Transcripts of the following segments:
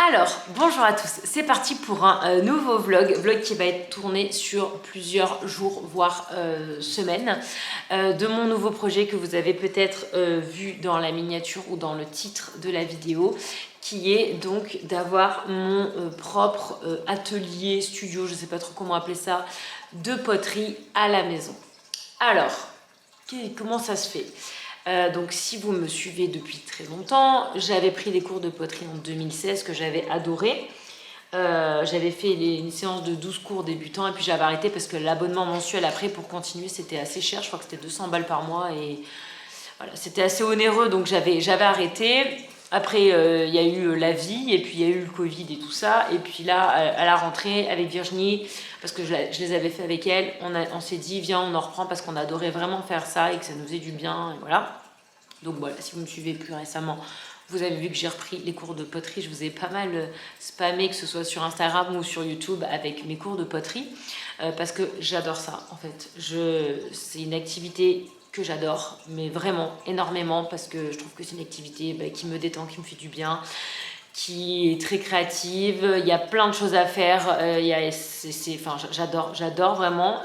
Alors, bonjour à tous, c'est parti pour un nouveau vlog qui va être tourné sur plusieurs jours, voire semaines, de mon nouveau projet que vous avez peut-être vu dans la miniature ou dans le titre de la vidéo, qui est donc d'avoir mon propre atelier, studio, je ne sais pas trop comment appeler ça, de poterie à la maison. Alors, comment ça se fait ? Donc si vous me suivez depuis très longtemps, j'avais pris des cours de poterie en 2016 que j'avais adoré. J'avais fait une séance de 12 cours débutants et puis j'avais arrêté parce que l'abonnement mensuel après pour continuer c'était assez cher, je crois que c'était 200 balles par mois et voilà, c'était assez onéreux donc j'avais arrêté. Après il y a eu la vie et puis il y a eu le Covid et tout ça et puis là à la rentrée avec Virginie, parce que je les avais fait avec elle, on s'est dit viens on en reprend parce qu'on adorait vraiment faire ça et que ça nous faisait du bien et voilà. Donc voilà, si vous me suivez plus récemment, vous avez vu que j'ai repris les cours de poterie. Je vous ai pas mal spammé, que ce soit sur Instagram ou sur YouTube, avec mes cours de poterie. Parce que j'adore ça, en fait. C'est une activité que j'adore, mais vraiment énormément, parce que je trouve que c'est une activité qui me détend, qui me fait du bien, qui est très créative. Il y a plein de choses à faire. Enfin, j'adore vraiment.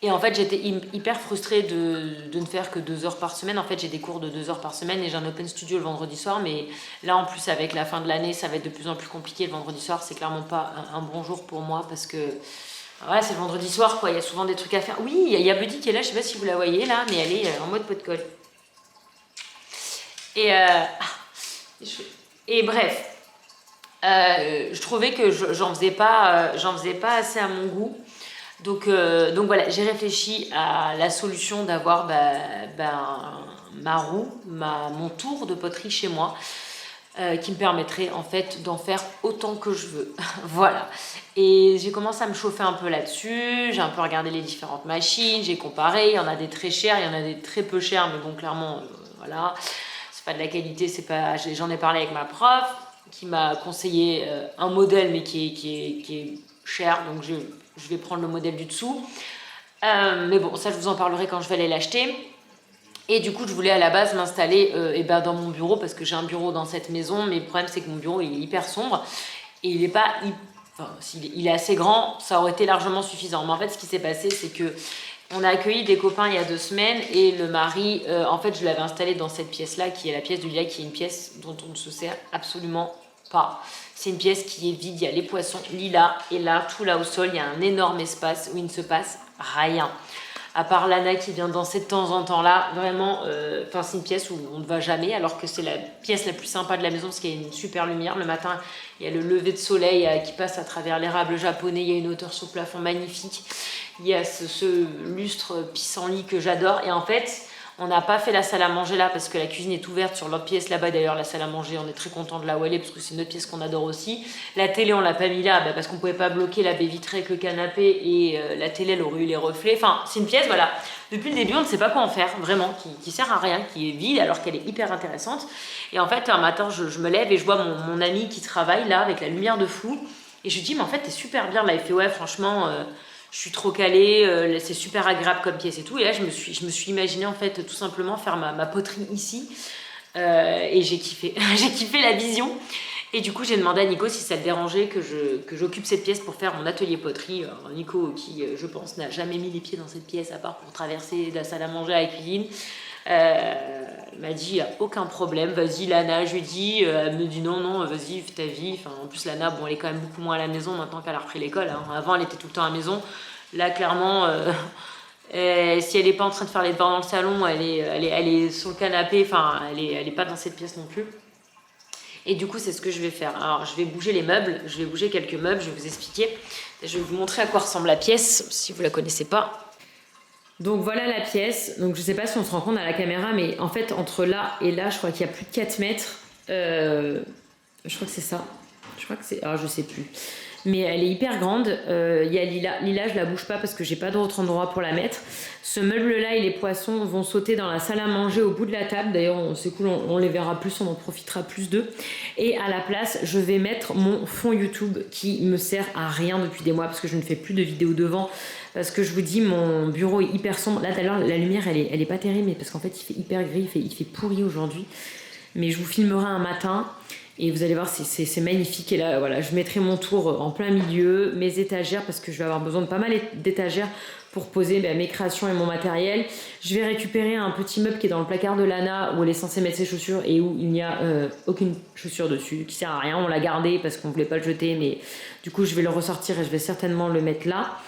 Et en fait, j'étais hyper frustrée de ne faire que 2 heures par semaine. En fait, j'ai des cours de 2 heures par semaine et j'ai un open studio le vendredi soir. Mais là, en plus, avec la fin de l'année, ça va être de plus en plus compliqué. Le vendredi soir, c'est clairement pas un bon jour pour moi parce que voilà, c'est le vendredi soir, quoi. Il y a souvent des trucs à faire. Oui, il y a Buddy qui est là, je sais pas si vous la voyez là, mais elle est en mode pot de colle. Et bref, je trouvais que j'en faisais pas assez à mon goût. Donc voilà, j'ai réfléchi à la solution d'avoir ma roue, mon tour de poterie chez moi, qui me permettrait en fait d'en faire autant que je veux. Voilà. Et j'ai commencé à me chauffer un peu là-dessus, j'ai un peu regardé les différentes machines, j'ai comparé, il y en a des très chères, il y en a des très peu chères, mais bon clairement, voilà, c'est pas de la qualité, j'en ai parlé avec ma prof, qui m'a conseillé un modèle mais qui est cher, donc je vais prendre le modèle du dessous. Mais bon, ça je vous en parlerai quand je vais aller l'acheter. Et du coup, je voulais à la base m'installer dans mon bureau, parce que j'ai un bureau dans cette maison, mais le problème c'est que mon bureau il est hyper sombre, et il est pas... Enfin, il est assez grand, ça aurait été largement suffisant. Mais en fait, ce qui s'est passé, c'est que on a accueilli des copains il y a 2 semaines, et le mari, en fait, je l'avais installé dans cette pièce-là, qui est la pièce du lit, qui est une pièce dont on ne se sert absolument pas. C'est une pièce qui est vide, il y a les poissons lilas, et là, tout là au sol, il y a un énorme espace où il ne se passe rien. À part Lana qui vient danser de temps en temps là, vraiment, c'est une pièce où on ne va jamais, alors que c'est la pièce la plus sympa de la maison parce qu'il y a une super lumière. Le matin, il y a le lever de soleil qui passe à travers l'érable japonais, il y a une hauteur sur le plafond magnifique, il y a ce lustre pissenlit que j'adore, et en fait, on n'a pas fait la salle à manger là parce que la cuisine est ouverte sur l'autre pièce là-bas. D'ailleurs, la salle à manger, on est très content de là où elle est parce que c'est une autre pièce qu'on adore aussi. La télé, on l'a pas mis là parce qu'on pouvait pas bloquer la baie vitrée avec le canapé et la télé, elle aurait eu les reflets. Enfin, c'est une pièce, voilà. Depuis le début, on ne sait pas quoi en faire, vraiment, qui sert à rien, qui est vide alors qu'elle est hyper intéressante. Et en fait, un matin, je me lève et je vois mon ami qui travaille là avec la lumière de fou. Et je lui dis, mais en fait, t'es super bien là. Il fait, ouais, franchement. Je suis trop calée, c'est super agréable comme pièce et tout. Et là, je me suis imaginé en fait tout simplement faire ma poterie ici. Et j'ai kiffé. J'ai kiffé la vision. Et du coup, j'ai demandé à Nico si ça le dérangeait que j'occupe cette pièce pour faire mon atelier poterie. Alors, Nico, qui je pense n'a jamais mis les pieds dans cette pièce à part pour traverser de la salle à manger à la cuisine, m'a dit, y a aucun problème, vas-y Lana, je lui dis, elle me dit non, vas-y, fais ta vie. Enfin, en plus Lana, bon, elle est quand même beaucoup moins à la maison maintenant qu'elle a repris l'école, hein. Avant, elle était tout le temps à la maison. Là, clairement, si elle n'est pas en train de faire les devoirs dans le salon, elle est sur le canapé, enfin, elle est pas dans cette pièce non plus. Et du coup, c'est ce que je vais faire. Alors, je vais bouger les meubles, je vais bouger quelques meubles, je vais vous expliquer. Je vais vous montrer à quoi ressemble la pièce, si vous la connaissez pas. Donc voilà la pièce. Donc je sais pas si on se rend compte à la caméra, mais en fait entre là et là, je crois qu'il y a plus de 4 mètres. Je crois que c'est ça. Je crois que c'est... Alors je sais plus. Mais elle est hyper grande. Il y a Lila, je la bouge pas parce que j'ai pas d'autre endroit pour la mettre. Ce meuble-là et les poissons vont sauter dans la salle à manger au bout de la table. D'ailleurs, c'est cool, on les verra plus, on en profitera plus d'eux. Et à la place, je vais mettre mon fond YouTube qui me sert à rien depuis des mois parce que je ne fais plus de vidéos devant. Parce que je vous dis, mon bureau est hyper sombre. Là, d'ailleurs, la lumière, elle est pas terrible, mais parce qu'en fait, il fait hyper gris, il fait pourri aujourd'hui. Mais je vous filmerai un matin. Et vous allez voir, c'est magnifique. Et là, voilà, je mettrai mon tour en plein milieu, mes étagères, parce que je vais avoir besoin de pas mal d'étagères pour poser mes créations et mon matériel. Je vais récupérer un petit meuble qui est dans le placard de Lana, où elle est censée mettre ses chaussures et où il n'y a aucune chaussure dessus, qui sert à rien. On l'a gardé parce qu'on voulait pas le jeter, mais du coup, je vais le ressortir et je vais certainement le mettre là.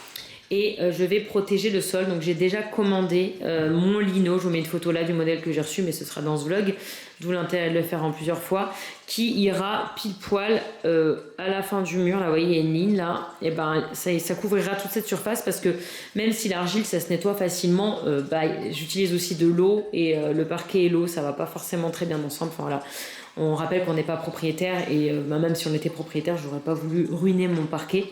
Et je vais protéger le sol. Donc j'ai déjà commandé mon lino. Je vous mets une photo là du modèle que j'ai reçu, mais ce sera dans ce vlog. D'où l'intérêt de le faire en plusieurs fois. Qui ira pile poil à la fin du mur. Là, vous voyez, il y a une ligne là. Et ben ça couvrira toute cette surface parce que même si l'argile ça se nettoie facilement, j'utilise aussi de l'eau. Et le parquet et l'eau, ça va pas forcément très bien ensemble. Enfin voilà. On rappelle qu'on n'est pas propriétaire. Et même si on était propriétaire, j'aurais pas voulu ruiner mon parquet.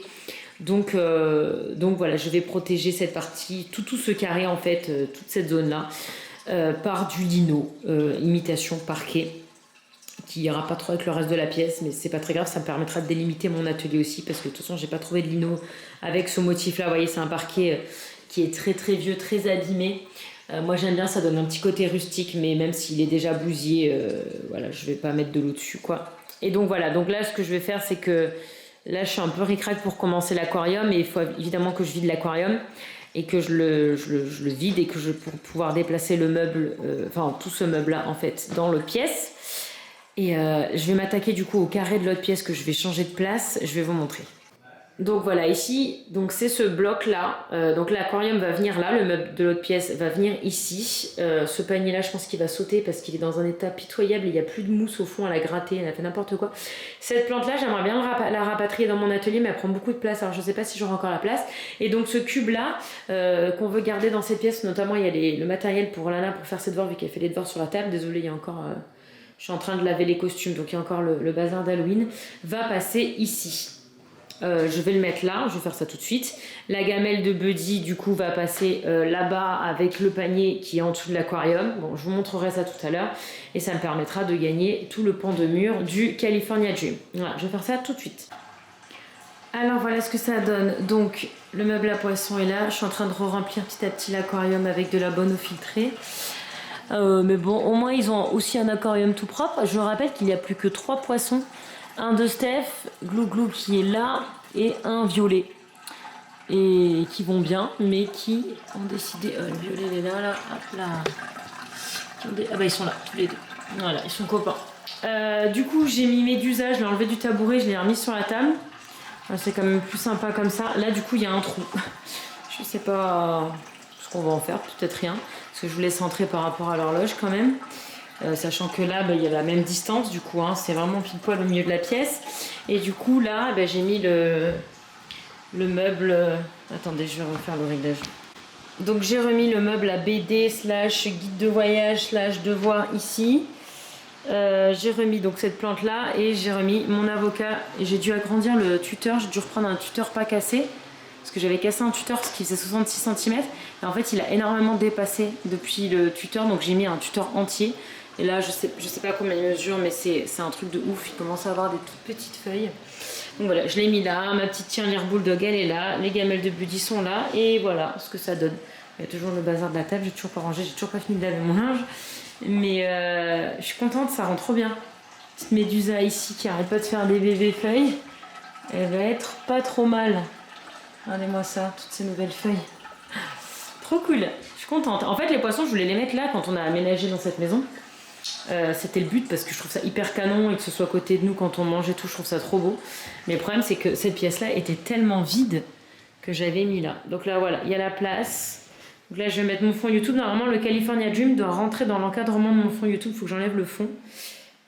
Donc voilà, je vais protéger cette partie, tout ce carré en fait, toute cette zone-là, par du lino, imitation parquet, qui ira pas trop avec le reste de la pièce, mais c'est pas très grave, ça me permettra de délimiter mon atelier aussi, parce que de toute façon j'ai pas trouvé de lino avec ce motif-là. Vous voyez, c'est un parquet qui est très très vieux, très abîmé. Moi j'aime bien, ça donne un petit côté rustique, mais même s'il est déjà bousillé, voilà, je vais pas mettre de l'eau dessus, quoi. Et donc voilà, donc là ce que je vais faire, c'est que là, je suis un peu ric-rac pour commencer l'aquarium et il faut évidemment que je vide l'aquarium et que je le vide et que pour pouvoir déplacer le meuble, enfin tout ce meuble-là en fait, dans l'autre pièce. Et je vais m'attaquer du coup au carré de l'autre pièce que je vais changer de place. Je vais vous montrer. Donc voilà, ici, donc c'est ce bloc-là. Donc l'aquarium va venir là, le meuble de l'autre pièce va venir ici. Ce panier-là, je pense qu'il va sauter parce qu'il est dans un état pitoyable. Il n'y a plus de mousse au fond, elle a gratté, elle a fait n'importe quoi. Cette plante-là, j'aimerais bien la rapatrier dans mon atelier, mais elle prend beaucoup de place. Alors je ne sais pas si j'aurai encore la place. Et donc ce cube-là, qu'on veut garder dans cette pièce, notamment il y a le matériel pour Lana pour faire ses devoirs, vu qu'elle fait les devoirs sur la table. Désolée, il y a encore... je suis en train de laver les costumes, donc il y a encore le bazar d'Halloween. Va passer ici. Je vais le mettre là, je vais faire ça tout de suite. La gamelle de Buddy du coup va passer là-bas avec le panier qui est en dessous de l'aquarium. Bon, je vous montrerai ça tout à l'heure et ça me permettra de gagner tout le pan de mur du California Dream. Voilà, je vais faire ça tout de suite. Alors voilà ce que ça donne. Donc le meuble à poisson est là. Je suis en train de remplir petit à petit l'aquarium avec de la bonne eau filtrée. Mais bon, au moins ils ont aussi un aquarium tout propre. Je rappelle qu'il n'y a plus que 3 poissons. Un de Steph, Glou qui est là, et un violet. Et qui vont bien, mais qui ont décidé... le violet il est là, hop là. Ah bah ils sont là, tous les deux. Voilà, ils sont copains. Du coup, j'ai mis Médusa, je l'ai enlevé du tabouret, je l'ai remis sur la table. C'est quand même plus sympa comme ça. Là, du coup, il y a un trou. Je sais pas ce qu'on va en faire, peut-être rien. Parce que je vous laisse entrer par rapport à l'horloge quand même. Sachant que là, il y a la même distance, du coup, hein, c'est vraiment pile poil au milieu de la pièce. Et du coup, là, j'ai mis le meuble... Attendez, je vais refaire le réglage. Donc, j'ai remis le meuble à BD / guide de voyage / devoir ici. J'ai remis donc cette plante-là et j'ai remis mon avocat. J'ai dû agrandir le tuteur, j'ai dû reprendre un tuteur pas cassé. Parce que j'avais cassé un tuteur qui faisait 66 cm. Et en fait, il a énormément dépassé depuis le tuteur, donc j'ai mis un tuteur entier. Et là, je sais pas combien il mesure, mais c'est un truc de ouf. Il commence à avoir des toutes petites feuilles. Donc voilà, je l'ai mis là. Ma petite tirelire bulldog, elle est là. Les gamelles de Buddy sont là. Et voilà ce que ça donne. Il y a toujours le bazar de la table. J'ai toujours pas rangé. J'ai toujours pas fini de laver mon linge. Mais je suis contente, ça rend trop bien. Petite médusa ici qui arrête pas de faire des bébés feuilles. Elle va être pas trop mal. Regardez-moi ça, toutes ces nouvelles feuilles. Trop cool, je suis contente. En fait, les poissons, je voulais les mettre là quand on a aménagé dans cette maison. C'était le but parce que je trouve ça hyper canon et que ce soit à côté de nous quand on mange et tout, je trouve ça trop beau. Mais le problème, c'est que cette pièce-là était tellement vide que j'avais mis là. Donc là, voilà, il y a la place. Donc là, je vais mettre mon fond YouTube. Normalement, le California Dream doit rentrer dans l'encadrement de mon fond YouTube. Il faut que j'enlève le fond.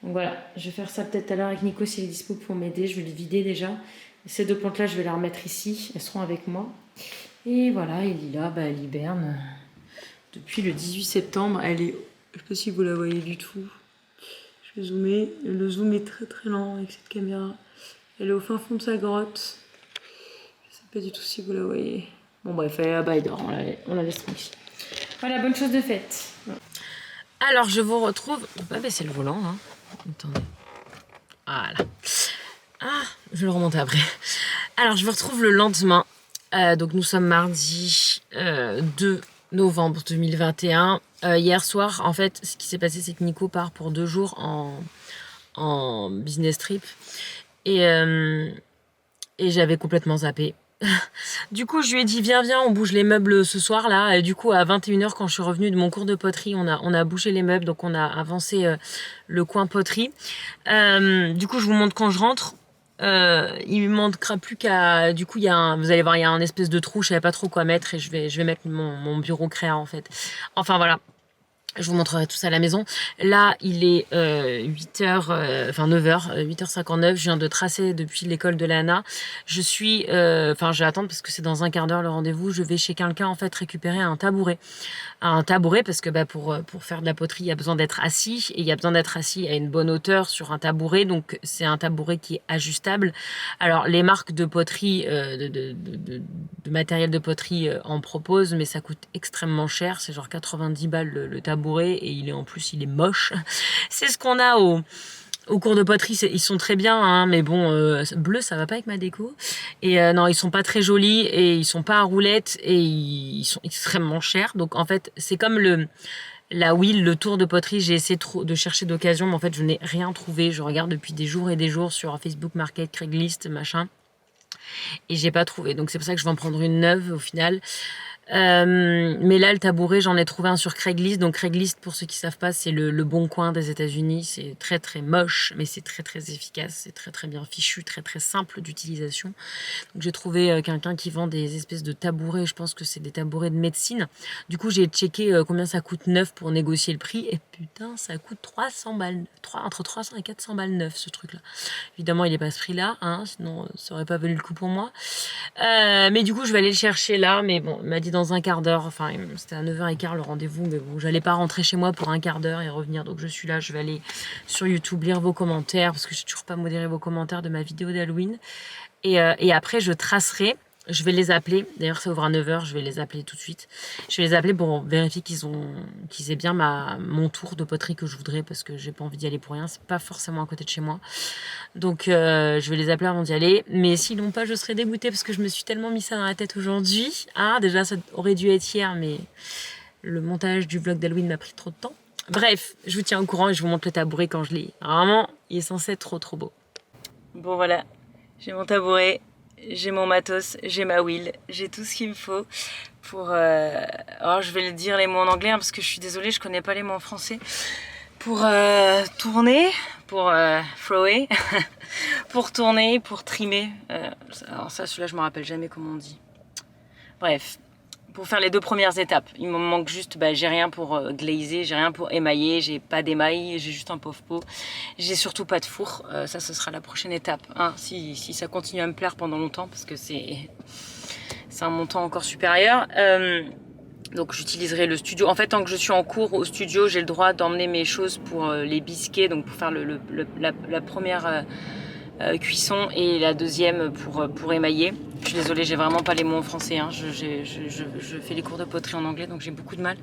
Donc voilà, je vais faire ça peut-être tout à l'heure avec Nico s'il est dispo pour m'aider. Je vais le vider déjà. Ces 2 plantes là, je vais les remettre ici, elles seront avec moi. Et voilà, et Lila, elle hiberne depuis le 18 septembre. Elle est, je sais pas si vous la voyez du tout. Je vais zoomer. Le zoom est très très lent avec cette caméra. Elle est au fin fond de sa grotte. Je sais pas du tout si vous la voyez. Bon bref, elle est là-bas, elle dort, on la laisse tranquille. Voilà, bonne chose de faite. Alors je vous retrouve. On va baisser le volant, hein. Attendez. Voilà. Ah, je vais le remonter après. Alors, je vous retrouve le lendemain. Donc, nous sommes mardi 2 novembre 2021. Hier soir, en fait, ce qui s'est passé, c'est que Nico part pour 2 jours en business trip. Et, euh, et j'avais complètement zappé. Du coup, je lui ai dit, viens, on bouge les meubles ce soir là. Et du coup, à 21h, quand je suis revenue de mon cours de poterie, on a bougé les meubles, donc on a avancé le coin poterie. Du coup, je vous montre quand je rentre. Il me manquera plus qu'à. Du coup, vous allez voir, il y a un espèce de trou, je savais pas trop quoi mettre et je vais mettre mon bureau créa en fait. Enfin voilà. Je vous montrerai tout ça à la maison. Là, il est 8h, enfin 9h, 8h59. Je viens de tracer depuis l'école de l'ANA. Enfin, je vais attendre parce que c'est dans un quart d'heure le rendez-vous. Je vais chez quelqu'un, en fait, récupérer un tabouret. Un tabouret parce que pour faire de la poterie, il y a besoin d'être assis. Et il y a besoin d'être assis à une bonne hauteur sur un tabouret. Donc, c'est un tabouret qui est ajustable. Alors, les marques de poterie, de matériel de poterie en proposent, mais ça coûte extrêmement cher. C'est genre 90 balles le tabouret et en plus, il est moche. C'est ce qu'on a au cours de poterie, ils sont très bien, hein, mais bon, bleu, ça va pas avec ma déco. Et non, ils sont pas très jolis et ils sont pas à roulettes et ils sont extrêmement chers. Donc en fait, c'est comme la wheel, le tour de poterie. J'ai essayé de chercher d'occasion, mais en fait, je n'ai rien trouvé. Je regarde depuis des jours et des jours sur Facebook Market, Craigslist, machin, et j'ai pas trouvé. Donc c'est pour ça que je vais en prendre une neuve au final. Mais là, le tabouret, j'en ai trouvé un sur Craigslist. Donc Craigslist, pour ceux qui savent pas, c'est le bon coin des États-Unis. C'est très très moche, mais c'est très très efficace. C'est très très bien fichu, très très simple d'utilisation. Donc j'ai trouvé quelqu'un qui vend des espèces de tabourets. Je pense que c'est des tabourets de médecine. Du coup, j'ai checké combien ça coûte neuf pour négocier le prix. Et putain, ça coûte 300 balles. Entre 300 et 400 balles neuf, ce truc-là. Évidemment, il est pas ce prix-là, hein, sinon ça aurait pas valu le coup pour moi. Mais du coup, je vais aller le chercher là. Mais bon, il m'a dit dans un quart d'heure. Enfin, c'était à 9h15 le rendez-vous. Mais bon, j'allais pas rentrer chez moi pour un quart d'heure et revenir. Donc je suis là. Je vais aller sur YouTube lire vos commentaires parce que j'ai toujours pas modéré vos commentaires de ma vidéo d'Halloween. Et après, je tracerai. Je vais les appeler. D'ailleurs, ça ouvre à 9h. Je vais les appeler tout de suite. Je vais les appeler pour vérifier qu'ils aient bien mon tour de poterie que je voudrais parce que j'ai pas envie d'y aller pour rien. C'est pas forcément à côté de chez moi. Donc, je vais les appeler avant d'y aller. Mais s'ils l'ont pas, je serai dégoûtée parce que je me suis tellement mis ça dans la tête aujourd'hui. Ah, déjà, ça aurait dû être hier, mais le montage du vlog d'Halloween m'a pris trop de temps. Bref, je vous tiens au courant et je vous montre le tabouret quand je l'ai. Vraiment, il est censé être trop trop beau. Bon voilà, j'ai mon tabouret, j'ai mon matos, j'ai ma wheel, j'ai tout ce qu'il me faut pour... Alors je vais le dire les mots en anglais hein, parce que je suis désolée, je connais pas les mots en français. Pour tourner, pour thrower, pour tourner, pour trimer. Alors ça, celui-là, je me rappelle jamais comment on dit. Bref, pour faire les 2 premières étapes. Il me manque juste, j'ai rien pour glazer, j'ai rien pour émailler, j'ai pas d'émail, j'ai juste un pauvre pot. J'ai surtout pas de four. Ça, ce sera la prochaine étape. Hein, si ça continue à me plaire pendant longtemps, parce que c'est un montant encore supérieur. Donc j'utiliserai le studio. En fait, tant que je suis en cours au studio, j'ai le droit d'emmener mes choses pour les bisquets, donc pour faire la première cuisson et la deuxième pour émailler. Je suis désolée, j'ai vraiment pas les mots en français. Hein. Je fais les cours de poterie en anglais, donc j'ai beaucoup de mal.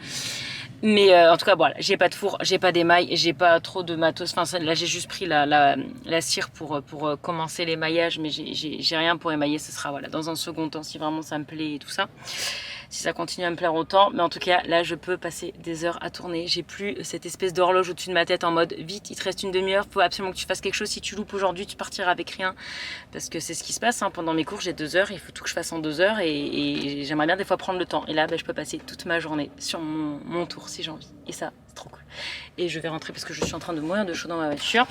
Mais en tout cas, voilà, j'ai pas de four, j'ai pas d'émail, j'ai pas trop de matos. Enfin, là, j'ai juste pris la cire pour commencer l'émaillage, mais j'ai rien pour émailler. Ce sera voilà, dans un second temps, si vraiment ça me plaît et tout ça. Si ça continue à me plaire autant, mais en tout cas là je peux passer des heures à tourner. J'ai plus cette espèce d'horloge au-dessus de ma tête en mode vite, il te reste une demi-heure, faut absolument que tu fasses quelque chose. Si tu loupes aujourd'hui, tu partiras avec rien, parce que c'est ce qui se passe hein. Pendant mes cours j'ai 2 heures, il faut tout que je fasse en 2 heures et j'aimerais bien des fois prendre le temps. Et là je peux passer toute ma journée sur mon tour si j'ai envie, et ça c'est trop cool. Et je vais rentrer parce que je suis en train de mourir de chaud dans ma voiture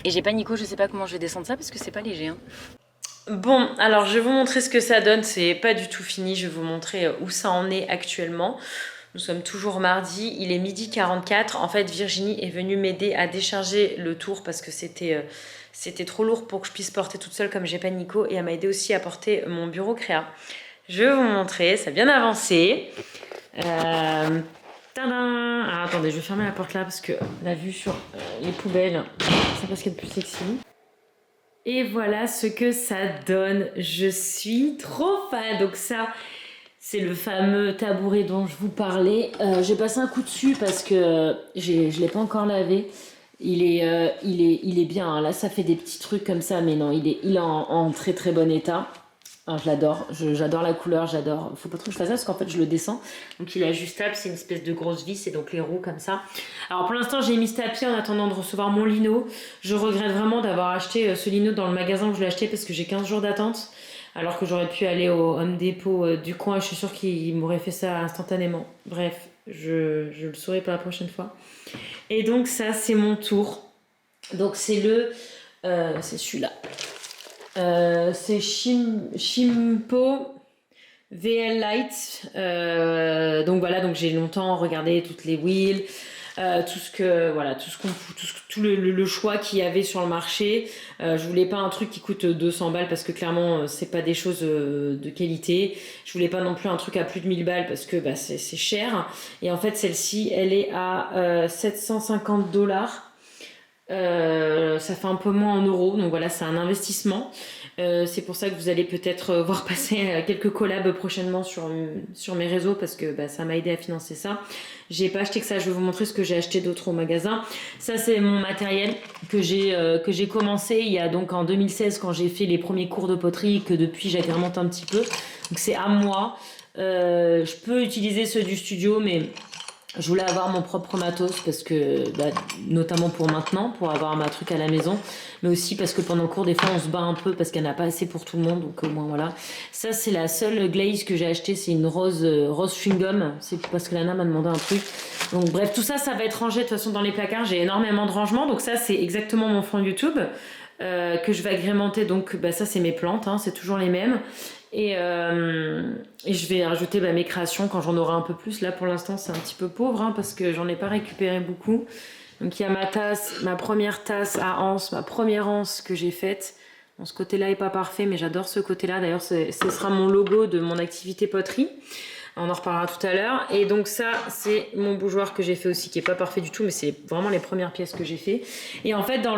et j'ai pas Nico, je sais pas comment je vais descendre ça parce que c'est pas léger hein. Bon, alors je vais vous montrer ce que ça donne, c'est pas du tout fini, je vais vous montrer où ça en est actuellement. Nous sommes toujours mardi, il est 12h44. En fait, Virginie est venue m'aider à décharger le tour parce que c'était trop lourd pour que je puisse porter toute seule comme j'ai pas Nico, et elle m'a aidé aussi à porter mon bureau créa. Je vais vous montrer, ça a bien avancé. Tadam! Alors attendez, je vais fermer la porte là parce que la vue sur les poubelles, c'est pas ce qu'il y a de plus sexy. Et voilà ce que ça donne. Je suis trop fan. Donc ça, c'est le fameux tabouret dont je vous parlais. J'ai passé un coup dessus parce que je ne l'ai pas encore lavé. Il est bien. Hein. Là, ça fait des petits trucs comme ça, mais non, il est en très très bon état. Ah, je l'adore, j'adore la couleur, j'adore. Faut pas trop que je fasse ça parce qu'en fait je le descends. Donc il est ajustable, c'est une espèce de grosse vis et donc les roues comme ça. Alors pour l'instant j'ai mis ce tapis en attendant de recevoir mon lino. Je regrette vraiment d'avoir acheté ce lino dans le magasin où je l'ai acheté parce que j'ai 15 jours d'attente. Alors que j'aurais pu aller au Home Depot du coin, je suis sûre qu'il m'aurait fait ça instantanément. Bref, je le saurai pour la prochaine fois. Et donc ça c'est mon tour. Donc c'est celui-là. C'est Shimpo VL Light. Donc voilà, donc j'ai longtemps regardé toutes les wheels, tout le choix qu'il y avait sur le marché. Je voulais pas un truc qui coûte 200 balles parce que clairement c'est pas des choses de qualité. Je voulais pas non plus un truc à plus de 1000 balles parce que bah, c'est cher. Et en fait celle-ci elle est à 750 $. Ça fait un peu moins en euros, donc voilà, c'est un investissement. C'est pour ça que vous allez peut-être voir passer quelques collabs prochainement sur mes réseaux parce que bah, ça m'a aidé à financer ça. J'ai pas acheté que ça, je vais vous montrer ce que j'ai acheté d'autre au magasin. Ça c'est mon matériel que j'ai commencé il y a donc en 2016 quand j'ai fait les premiers cours de poterie, que depuis j'agrémente un petit peu. Donc c'est à moi. Je peux utiliser ceux du studio, mais je voulais avoir mon propre matos parce que, bah, notamment pour maintenant, pour avoir ma truc à la maison, mais aussi parce que pendant le cours, des fois, on se bat un peu parce qu'elle n'a pas assez pour tout le monde, donc au moins voilà. Ça, c'est la seule glaze que j'ai achetée, c'est une rose chewing-gum, c'est parce que Lana m'a demandé un truc. Donc bref, tout ça, ça va être rangé de toute façon dans les placards, j'ai énormément de rangements, donc ça, c'est exactement mon fond YouTube. Que je vais agrémenter, donc bah, ça c'est mes plantes, hein, c'est toujours les mêmes. Et je vais rajouter bah, mes créations quand j'en aurai un peu plus. Là pour l'instant c'est un petit peu pauvre hein, parce que j'en ai pas récupéré beaucoup. Donc il y a ma tasse, ma première tasse à anse, ma première anse que j'ai faite. Bon, ce côté là est pas parfait mais j'adore ce côté là. D'ailleurs ce sera mon logo de mon activité poterie. On en reparlera tout à l'heure. Et donc ça c'est mon bougeoir que j'ai fait aussi qui est pas parfait du tout mais c'est vraiment les premières pièces que j'ai fait. Et en fait dans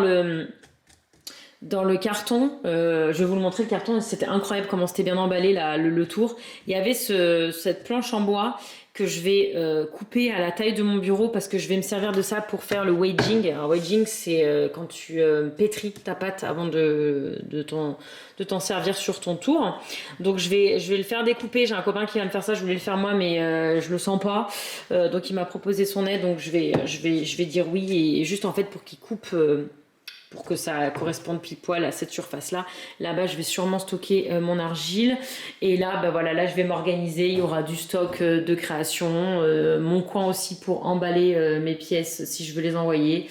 le carton, je vais vous le montrer le carton, c'était incroyable comment c'était bien emballé le tour. Il y avait cette planche en bois que je vais couper à la taille de mon bureau parce que je vais me servir de ça pour faire le wedging. Alors wedging c'est quand tu pétris ta pâte avant de t'en servir sur ton tour. Donc je vais le faire découper, j'ai un copain qui va me faire ça, je voulais le faire moi mais je le sens pas. Donc il m'a proposé son aide donc je vais dire oui et juste en fait pour qu'il coupe pour que ça corresponde pile poil à cette surface là. Là-bas je vais sûrement stocker mon argile et là bah voilà, là je vais m'organiser, il y aura du stock de création, mon coin aussi pour emballer mes pièces si je veux les envoyer.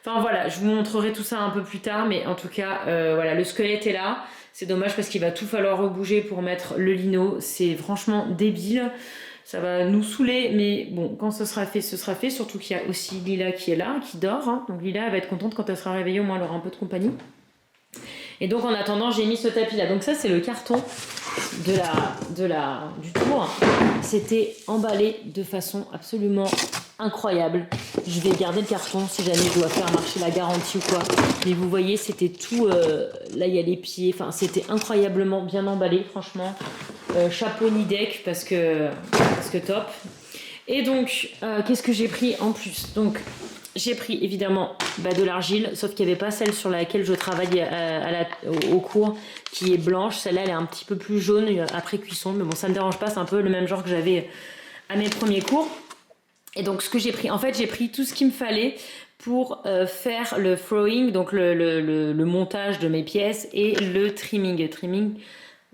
Enfin voilà, je vous montrerai tout ça un peu plus tard mais en tout cas voilà, le squelette est là. C'est dommage parce qu'il va tout falloir rebouger pour mettre le lino, c'est franchement débile. Ça va nous saouler, mais bon, quand ce sera fait, ce sera fait. Surtout qu'il y a aussi Lila qui est là, qui dort. Hein. Donc Lila, elle va être contente quand elle sera réveillée, au moins elle aura un peu de compagnie. Et donc en attendant, j'ai mis ce tapis là. Donc ça, c'est le carton du tour. C'était emballé de façon absolument incroyable. Je vais garder le carton si jamais je dois faire marcher la garantie ou quoi. Mais vous voyez, c'était tout... là, il y a les pieds. Enfin, c'était incroyablement bien emballé, franchement. Chapeau Nidec parce que top. Et donc, qu'est-ce que j'ai pris en plus? Donc, j'ai pris évidemment de l'argile, sauf qu'il n'y avait pas celle sur laquelle je travaille au cours, qui est blanche. Celle-là, elle est un petit peu plus jaune après cuisson, mais bon, ça ne me dérange pas, c'est un peu le même genre que j'avais à mes premiers cours. Et donc, ce que j'ai pris, en fait, j'ai pris tout ce qu'il me fallait pour faire le throwing, donc le montage de mes pièces et le trimming. Trimming,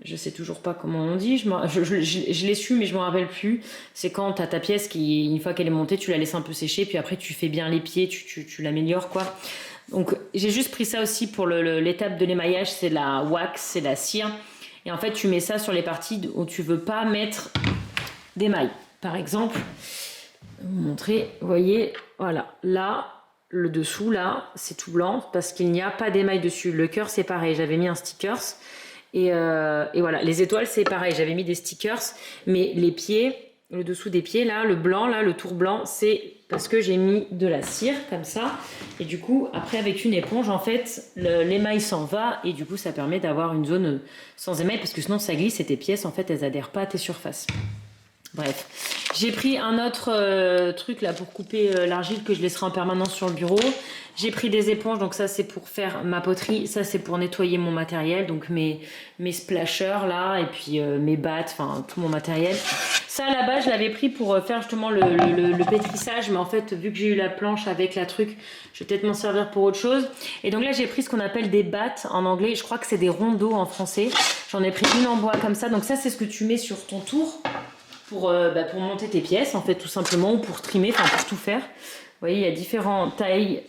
je sais toujours pas comment on dit, je l'ai su mais je m'en rappelle plus. C'est quand tu as ta pièce qui, une fois qu'elle est montée, tu la laisses un peu sécher, puis après tu fais bien les pieds, tu l'améliores quoi. Donc j'ai juste pris ça aussi pour l'étape de l'émaillage, c'est la wax, c'est la cire. Et en fait tu mets ça sur les parties où tu veux pas mettre d'émail. Par exemple, je vais vous montrer, vous voyez, voilà, là, le dessous là, c'est tout blanc parce qu'il n'y a pas d'émail dessus. Le cœur c'est pareil, j'avais mis un stickers. Et voilà, les étoiles c'est pareil, j'avais mis des stickers, mais les pieds, le dessous des pieds là, le blanc là, le tour blanc, c'est parce que j'ai mis de la cire comme ça, et du coup après avec une éponge en fait l'émail s'en va et du coup ça permet d'avoir une zone sans émail parce que sinon ça glisse et tes pièces en fait elles adhèrent pas à tes surfaces. Bref, J'ai pris un autre truc là pour couper l'argile que je laisserai en permanence sur le bureau. J'ai pris des éponges, donc ça c'est pour faire ma poterie, ça c'est pour nettoyer mon matériel, donc mes splashers là, et puis mes battes, enfin tout mon matériel. Ça là-bas je l'avais pris pour faire justement le pétrissage, mais en fait vu que j'ai eu la planche avec la truc, je vais peut-être m'en servir pour autre chose. Et donc là j'ai pris ce qu'on appelle des battes en anglais, je crois que c'est des rondeaux en français. J'en ai pris une en bois comme ça, donc ça c'est ce que tu mets sur ton tour. Pour monter tes pièces en fait tout simplement, ou pour trimer, enfin pour tout faire. Vous voyez il y a différentes tailles.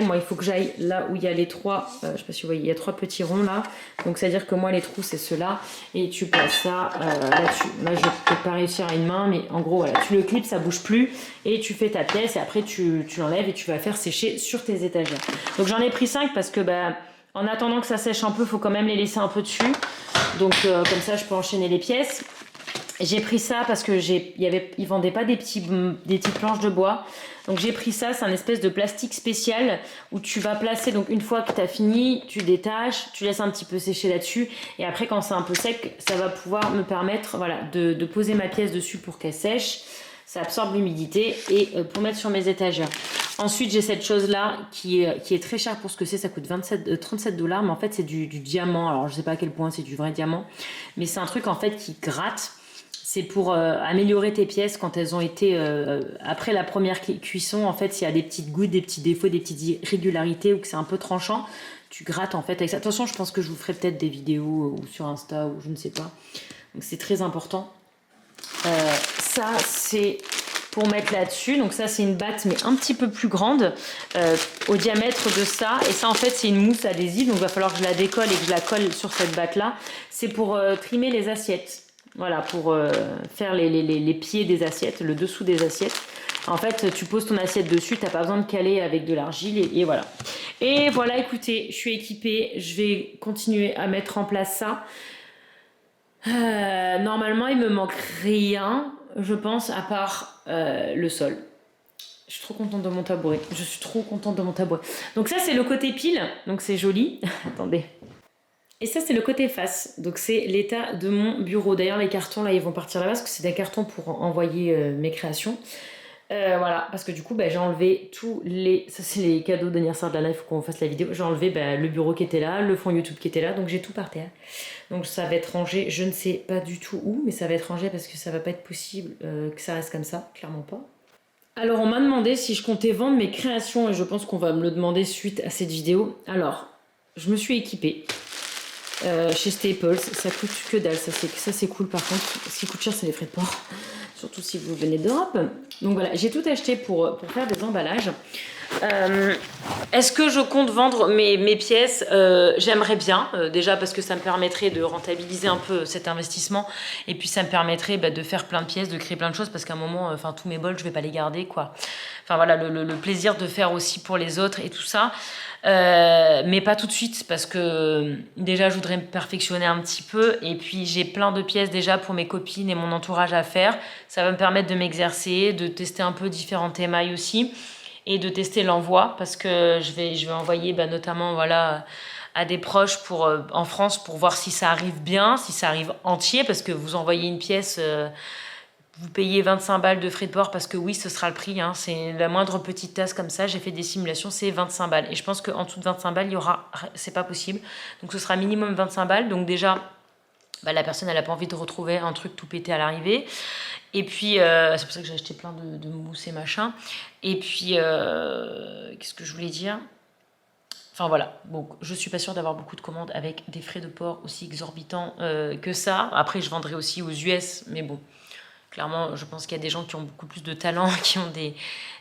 Moi il faut que j'aille là où il y a les trois, je sais pas si vous voyez, il y a 3 petits ronds là, donc c'est à dire que moi les trous c'est ceux-là, et tu places ça là-dessus. Là je vais peut-être pas réussir à une main, mais en gros voilà, tu le clips, ça bouge plus, et tu fais ta pièce, et après tu l'enlèves et tu vas faire sécher sur tes étagères. Donc j'en ai pris 5 parce que en attendant que ça sèche un peu, il faut quand même les laisser un peu dessus, donc comme ça je peux enchaîner les pièces. J'ai pris ça parce que ils vendaient pas des petites planches de bois. Donc j'ai pris ça, c'est un espèce de plastique spécial où tu vas placer, donc une fois que tu as fini, tu détaches, tu laisses un petit peu sécher là-dessus. Et après quand c'est un peu sec, ça va pouvoir me permettre voilà, de poser ma pièce dessus pour qu'elle sèche. Ça absorbe l'humidité et pour mettre sur mes étagères. Ensuite, j'ai cette chose-là qui est très chère pour ce que c'est. Ça coûte 37 $, mais en fait, c'est du diamant. Alors, je sais pas à quel point c'est du vrai diamant, mais c'est un truc en fait qui gratte. C'est pour améliorer tes pièces quand elles ont été après la première cuisson. En fait, s'il y a des petites gouttes, des petits défauts, des petites irrégularités ou que c'est un peu tranchant, tu grattes en fait avec ça. Attention, je pense que je vous ferai peut-être des vidéos ou sur Insta ou je ne sais pas. Donc c'est très important. Ça c'est pour mettre là-dessus. Donc ça c'est une batte mais un petit peu plus grande au diamètre de ça. Et ça en fait c'est une mousse adhésive. Donc il va falloir que je la décolle et que je la colle sur cette batte là. C'est pour trimer les assiettes. Voilà, pour faire les pieds des assiettes, le dessous des assiettes. En fait, tu poses ton assiette dessus, t'as pas besoin de caler avec de l'argile et voilà. Et voilà, écoutez, je suis équipée, je vais continuer à mettre en place ça. Normalement, il me manque rien, je pense, à part le sol. Je suis trop contente de mon tabouret. Donc ça, c'est le côté pile, donc c'est joli. Attendez. Et ça, c'est le côté face. Donc, c'est l'état de mon bureau. D'ailleurs, les cartons, là, ils vont partir là-bas parce que c'est des cartons pour envoyer mes créations. Voilà, parce que du coup, j'ai enlevé tous les... Ça, c'est les cadeaux d'anniversaire de Lana, il faut qu'on fasse la vidéo. J'ai enlevé le bureau qui était là, le fond YouTube qui était là. Donc, j'ai tout par terre. Donc, ça va être rangé. Je ne sais pas du tout où, mais ça va être rangé parce que ça va pas être possible que ça reste comme ça. Clairement pas. Alors, on m'a demandé si je comptais vendre mes créations et je pense qu'on va me le demander suite à cette vidéo. Alors, je me suis équipée. Chez Staples, ça coûte que dalle, ça c'est cool par contre. Ce qui coûte cher, c'est les frais de port, surtout si vous venez d'Europe. Donc voilà, j'ai tout acheté pour faire des emballages. Est-ce que je compte vendre mes pièces? J'aimerais bien, déjà parce que ça me permettrait de rentabiliser un peu cet investissement, et puis ça me permettrait de faire plein de pièces, de créer plein de choses, parce qu'à un moment, tous mes bols, je vais pas les garder, quoi. Enfin voilà, le plaisir de faire aussi pour les autres et tout ça. Mais pas tout de suite parce que déjà je voudrais me perfectionner un petit peu, et puis j'ai plein de pièces déjà pour mes copines et mon entourage à faire. Ça va me permettre de m'exercer, de tester un peu différentes émails aussi, et de tester l'envoi parce que je vais envoyer notamment voilà à des proches en France pour voir si ça arrive bien, si ça arrive entier, parce que vous envoyez une pièce, vous payez 25 balles de frais de port parce que oui, ce sera le prix. Hein. C'est la moindre petite tasse comme ça. J'ai fait des simulations, c'est 25 balles. Et je pense qu'en dessous de 25 balles, c'est pas possible. Donc ce sera minimum 25 balles. Donc déjà, la personne, elle a pas envie de retrouver un truc tout pété à l'arrivée. Et puis, c'est pour ça que j'ai acheté plein de mousse et machin. Et puis, qu'est-ce que je voulais dire ? Enfin voilà, bon, je suis pas sûre d'avoir beaucoup de commandes avec des frais de port aussi exorbitants que ça. Après, je vendrai aussi aux US, mais bon. Clairement, je pense qu'il y a des gens qui ont beaucoup plus de talent, qui ont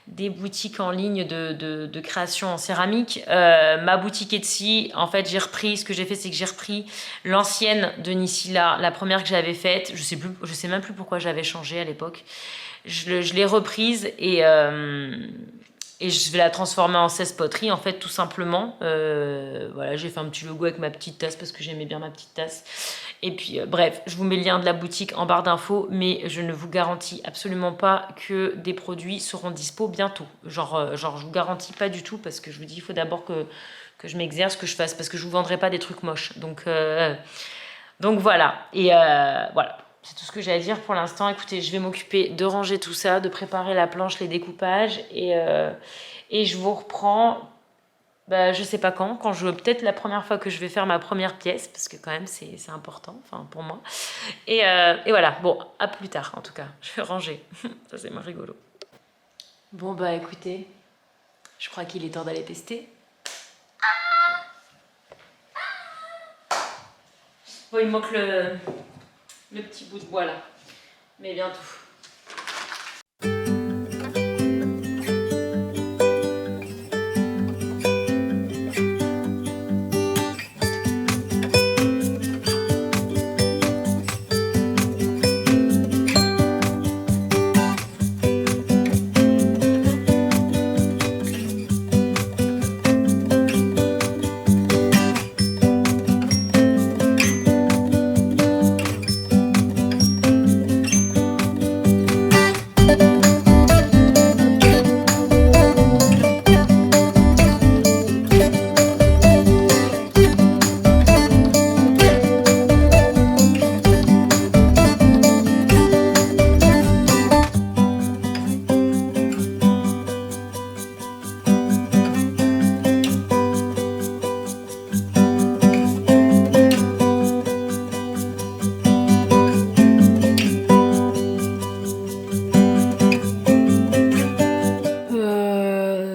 des boutiques en ligne de création en céramique. Ma boutique Etsy, en fait, ce que j'ai fait, c'est que j'ai repris l'ancienne de Nisila, la première que j'avais faite. Je sais même plus pourquoi j'avais changé à l'époque. Je l'ai reprise et je vais la transformer en 16 poteries, en fait, tout simplement. Voilà, j'ai fait un petit logo avec ma petite tasse parce que j'aimais bien ma petite tasse. Et puis, bref, je vous mets le lien de la boutique en barre d'infos, mais je ne vous garantis absolument pas que des produits seront dispo bientôt. Genre je vous garantis pas du tout, parce que je vous dis, il faut d'abord que je m'exerce, que je fasse, parce que je vous vendrai pas des trucs moches. Donc voilà. Et voilà. c'est tout ce que j'ai à dire pour l'instant. Écoutez, je vais m'occuper de ranger tout ça, de préparer la planche, les découpages et je vous reprends. Bah, je sais pas quand peut-être la première fois que je vais faire ma première pièce, parce que quand même c'est important, enfin pour moi. Et voilà, bon, à plus tard en tout cas, je vais ranger, ça c'est moins rigolo. Bon bah écoutez, je crois qu'il est temps d'aller tester. Bon, il manque le petit bout de bois là, mais bientôt.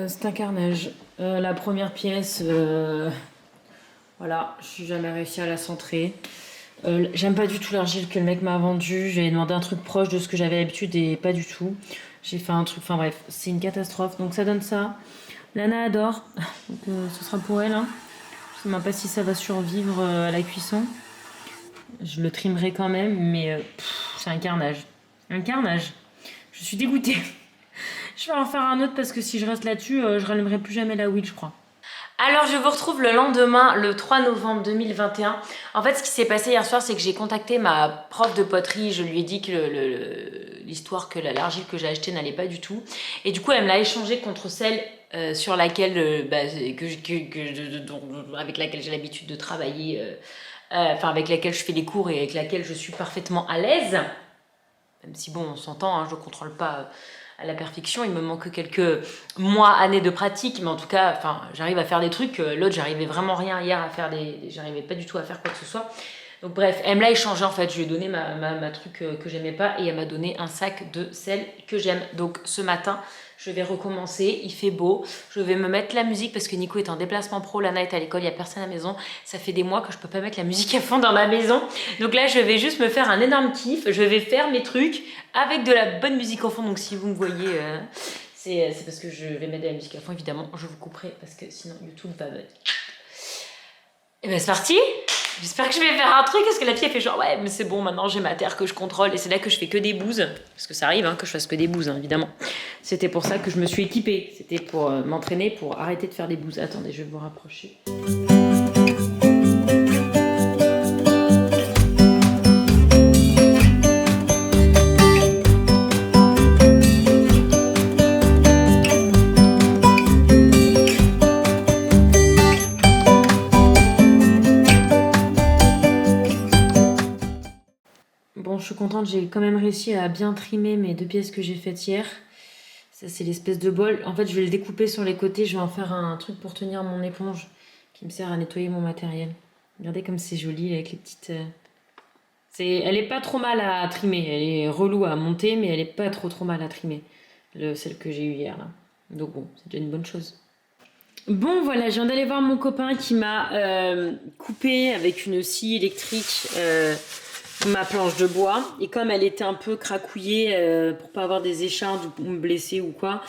C'est un carnage. La première pièce, voilà, je suis jamais réussi à la centrer. J'aime pas du tout l'argile que le mec m'a vendu. J'ai demandé un truc proche de ce que j'avais l'habitude et pas du tout. J'ai fait un truc, enfin bref, c'est une catastrophe. Donc ça donne ça. Lana adore, donc ce sera pour elle. Hein. Je sais même pas si ça va survivre à la cuisson. Je le trimerai quand même, mais c'est un carnage. Un carnage. Je suis dégoûtée. Je vais en faire un autre parce que si je reste là-dessus, je rallumerai plus jamais la Wii, je crois. Alors je vous retrouve le lendemain, le 3 novembre 2021. En fait, ce qui s'est passé hier soir, c'est que j'ai contacté ma prof de poterie. Je lui ai dit que l'histoire que l'argile que j'ai achetée n'allait pas du tout. Et du coup, elle me l'a échangée contre celle sur laquelle, avec laquelle j'ai l'habitude de travailler, enfin avec laquelle je fais les cours et avec laquelle je suis parfaitement à l'aise. Même si bon, on s'entend, hein, je ne contrôle pas à la perfection, il me manque quelques mois, années de pratique, mais en tout cas, enfin, j'arrive à faire des trucs. L'autre, j'arrivais vraiment rien hier à faire j'arrivais pas du tout à faire quoi que ce soit. Donc bref, elle me l'a échangé en fait, je lui ai donné ma truc que j'aimais pas et elle m'a donné un sac de celle que j'aime. Donc ce matin, je vais recommencer, il fait beau, je vais me mettre la musique parce que Nico est en déplacement pro, Lana est à l'école, il n'y a personne à la maison. Ça fait des mois que je peux pas mettre la musique à fond dans ma maison. Donc là, je vais juste me faire un énorme kiff, je vais faire mes trucs avec de la bonne musique en fond. Donc si vous me voyez, c'est parce que je vais mettre de la musique à fond, évidemment. Je vous couperai parce que sinon YouTube va me... Et ben c'est parti. J'espère que je vais faire un truc parce que la fille elle fait genre ouais mais c'est bon maintenant j'ai ma terre que je contrôle et c'est là que je fais que des bouses parce que ça arrive hein, que je fasse que des bouses hein, évidemment. C'était pour ça que je me suis équipée, c'était pour m'entraîner pour arrêter de faire des bouses. Attendez, je vais vous rapprocher. Bon, je suis contente, j'ai quand même réussi à bien trimer mes 2 pièces que j'ai faites hier. Ça, c'est l'espèce de bol. En fait, je vais le découper sur les côtés. Je vais en faire un truc pour tenir mon éponge qui me sert à nettoyer mon matériel. Regardez comme c'est joli avec les petites... Elle est pas trop mal à trimer. Elle est relou à monter, mais elle est pas trop mal à trimer. Celle que j'ai eue hier, là. Donc bon, c'est déjà une bonne chose. Bon, voilà, je viens d'aller voir mon copain qui m'a coupé avec une scie électrique... ma planche de bois et comme elle était un peu cracouillée pour pas avoir des échardes ou me blesser ou quoi,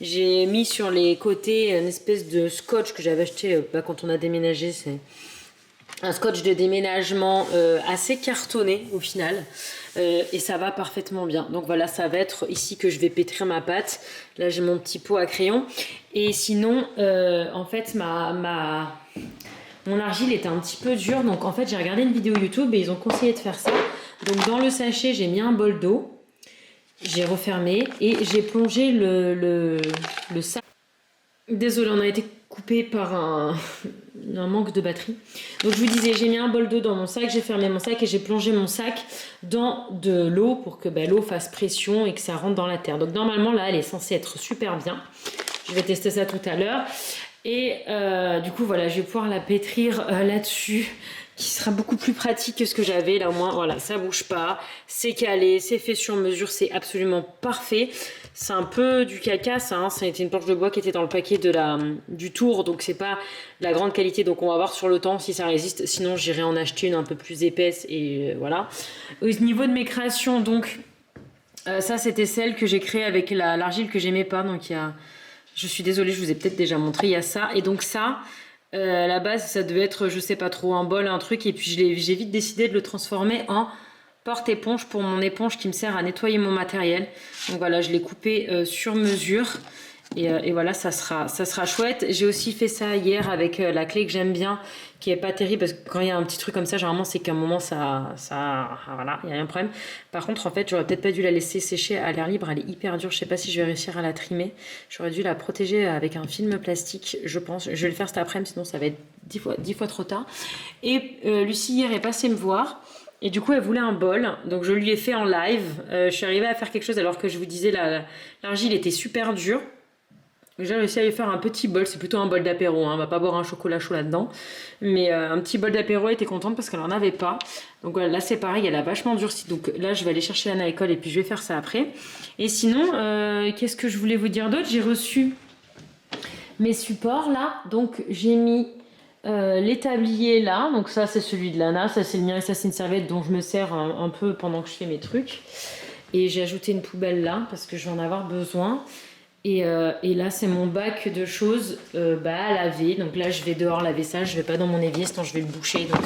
j'ai mis sur les côtés une espèce de scotch que j'avais acheté quand on a déménagé. C'est un scotch de déménagement assez cartonné au final et ça va parfaitement bien. Donc voilà, ça va être ici que je vais pétrir ma pâte. Là j'ai mon petit pot à crayon et sinon en fait mon argile était un petit peu dure, donc en fait j'ai regardé une vidéo YouTube et ils ont conseillé de faire ça. Donc dans le sachet j'ai mis un bol d'eau, j'ai refermé et j'ai plongé le sac. Désolée, on a été coupé par un manque de batterie. Donc je vous disais, j'ai mis un bol d'eau dans mon sac, j'ai fermé mon sac et j'ai plongé mon sac dans de l'eau pour que l'eau fasse pression et que ça rentre dans la terre. Donc normalement là, elle est censée être super bien. Je vais tester ça tout à l'heure. Et du coup, voilà, je vais pouvoir la pétrir là-dessus, qui sera beaucoup plus pratique que ce que j'avais. Là, au moins, voilà, ça bouge pas, c'est calé, c'est fait sur mesure, c'est absolument parfait. C'est un peu du caca, ça. Hein. Ça a été une planche de bois qui était dans le paquet du Tour, donc c'est pas la grande qualité. Donc on va voir sur le temps si ça résiste. Sinon, j'irai en acheter une un peu plus épaisse et voilà. Au niveau de mes créations, donc ça, c'était celle que j'ai créée avec l'argile que j'aimais pas. Donc il y a... Je suis désolée, je vous ai peut-être déjà montré, il y a ça. Et donc ça, à la base, ça devait être, je sais pas trop, un bol, un truc. Et puis j'ai vite décidé de le transformer en porte-éponge pour mon éponge qui me sert à nettoyer mon matériel. Donc voilà, je l'ai coupé sur mesure. Et voilà, ça sera chouette. J'ai aussi fait ça hier avec la clé que j'aime bien, qui est pas terrible, parce que quand il y a un petit truc comme ça, généralement, c'est qu'à un moment, voilà, il y a un problème. Par contre, en fait, j'aurais peut-être pas dû la laisser sécher à l'air libre. Elle est hyper dure. Je sais pas si je vais réussir à la trimer. J'aurais dû la protéger avec un film plastique, je pense. Je vais le faire cet après-midi, sinon ça va être 10 fois trop tard. Et Lucie, hier, est passée me voir. Et du coup, elle voulait un bol. Donc, je lui ai fait en live. Je suis arrivée à faire quelque chose alors que je vous disais, l'argile était super dure. J'ai réussi à lui faire un petit bol, c'est plutôt un bol d'apéro, hein. On va pas boire un chocolat chaud là-dedans. Mais un petit bol d'apéro, elle était contente parce qu'elle en avait pas. Donc voilà, là c'est pareil, elle a vachement durci. Donc là je vais aller chercher Anna à l'école et puis je vais faire ça après. Et sinon, qu'est-ce que je voulais vous dire d'autre? J'ai reçu mes supports là. Donc j'ai mis l'établier là. Donc ça c'est celui de Lana, ça c'est le mien et ça c'est une serviette dont je me sers un peu pendant que je fais mes trucs. Et j'ai ajouté une poubelle là parce que je vais en avoir besoin. Et là, c'est mon bac de choses à laver. Donc là, je vais dehors laver ça. Je vais pas dans mon évier, sinon je vais le boucher. Donc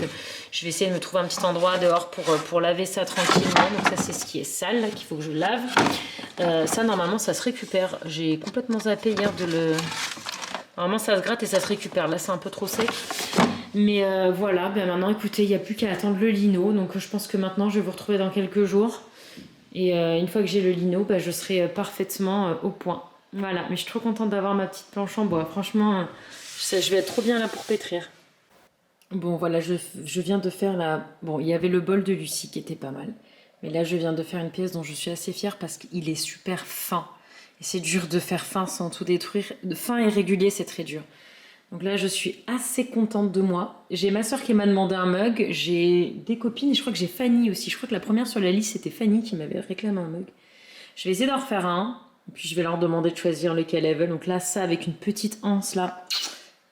je vais essayer de me trouver un petit endroit dehors pour laver ça tranquillement. Donc ça, c'est ce qui est sale, là, qu'il faut que je lave. Ça, normalement, ça se récupère. J'ai complètement zappé hier de le... Normalement, ça se gratte et ça se récupère. Là, c'est un peu trop sec. Mais voilà, maintenant, écoutez, il n'y a plus qu'à attendre le lino. Donc je pense que maintenant, je vais vous retrouver dans quelques jours. Et une fois que j'ai le lino, je serai parfaitement au point. Voilà, mais je suis trop contente d'avoir ma petite planche en bois. Franchement, je vais être trop bien là pour pétrir. Bon, voilà, je viens de faire la... Bon, il y avait le bol de Lucie qui était pas mal. Mais là, je viens de faire une pièce dont je suis assez fière parce qu'il est super fin. Et c'est dur de faire fin sans tout détruire. Fin et régulier, c'est très dur. Donc là, je suis assez contente de moi. J'ai ma soeur qui m'a demandé un mug. J'ai des copines et je crois que j'ai Fanny aussi. Je crois que la première sur la liste, c'était Fanny qui m'avait réclamé un mug. Je vais essayer d'en refaire un. Et puis je vais leur demander de choisir lequel elles veulent. Donc là, ça avec une petite anse là.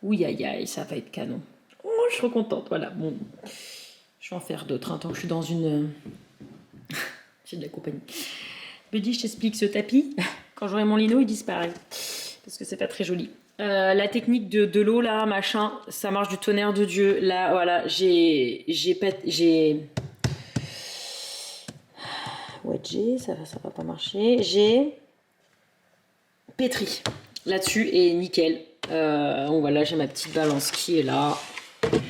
Ouh aïe aïe, ça va être canon. Oh, je suis trop contente. Voilà, bon. Je vais en faire d'autres, hein, tant que je suis dans une... J'ai de la compagnie. Buddy, je t'explique ce tapis. Quand j'aurai mon lino, il disparaît. Parce que c'est pas très joli. La technique de l'eau là, machin, ça marche du tonnerre de Dieu. Là, voilà, j'ai... Ouais, ça va pas marcher. J'ai pétri là-dessus et nickel. Donc voilà, j'ai ma petite balance qui est là.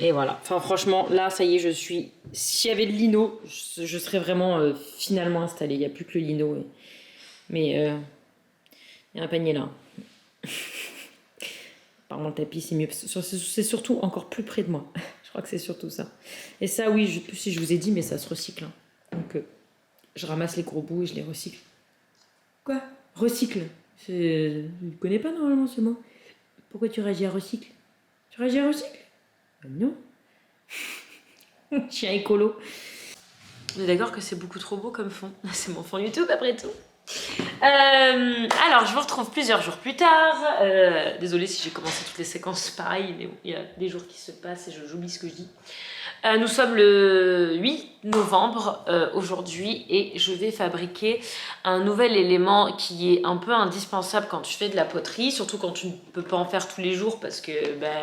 Et voilà. Enfin, franchement, là, ça y est, je suis... S'il y avait le lino, je serais vraiment finalement installée. Il n'y a plus que le lino. Mais il y a un panier là. Apparemment, le tapis, c'est mieux. C'est surtout encore plus près de moi. Je crois que c'est surtout ça. Et ça, oui, je ne sais plus si je vous ai dit, mais ça se recycle. Hein. Donc, je ramasse les gros bouts et je les recycle. Quoi? Recycle. Je ne connais pas normalement ce mot. Pourquoi tu réagis à recycle? Tu réagis à recycle? Non. Chien écolo. On est d'accord que c'est beaucoup trop beau comme fond. C'est mon fond YouTube après tout. Alors, je vous retrouve plusieurs jours plus tard. Désolée si j'ai commencé toutes les séquences pareil, mais bon, il y a des jours qui se passent et j'oublie ce que je dis. Nous sommes le 8 novembre aujourd'hui et je vais fabriquer un nouvel élément qui est un peu indispensable quand tu fais de la poterie, surtout quand tu ne peux pas en faire tous les jours parce que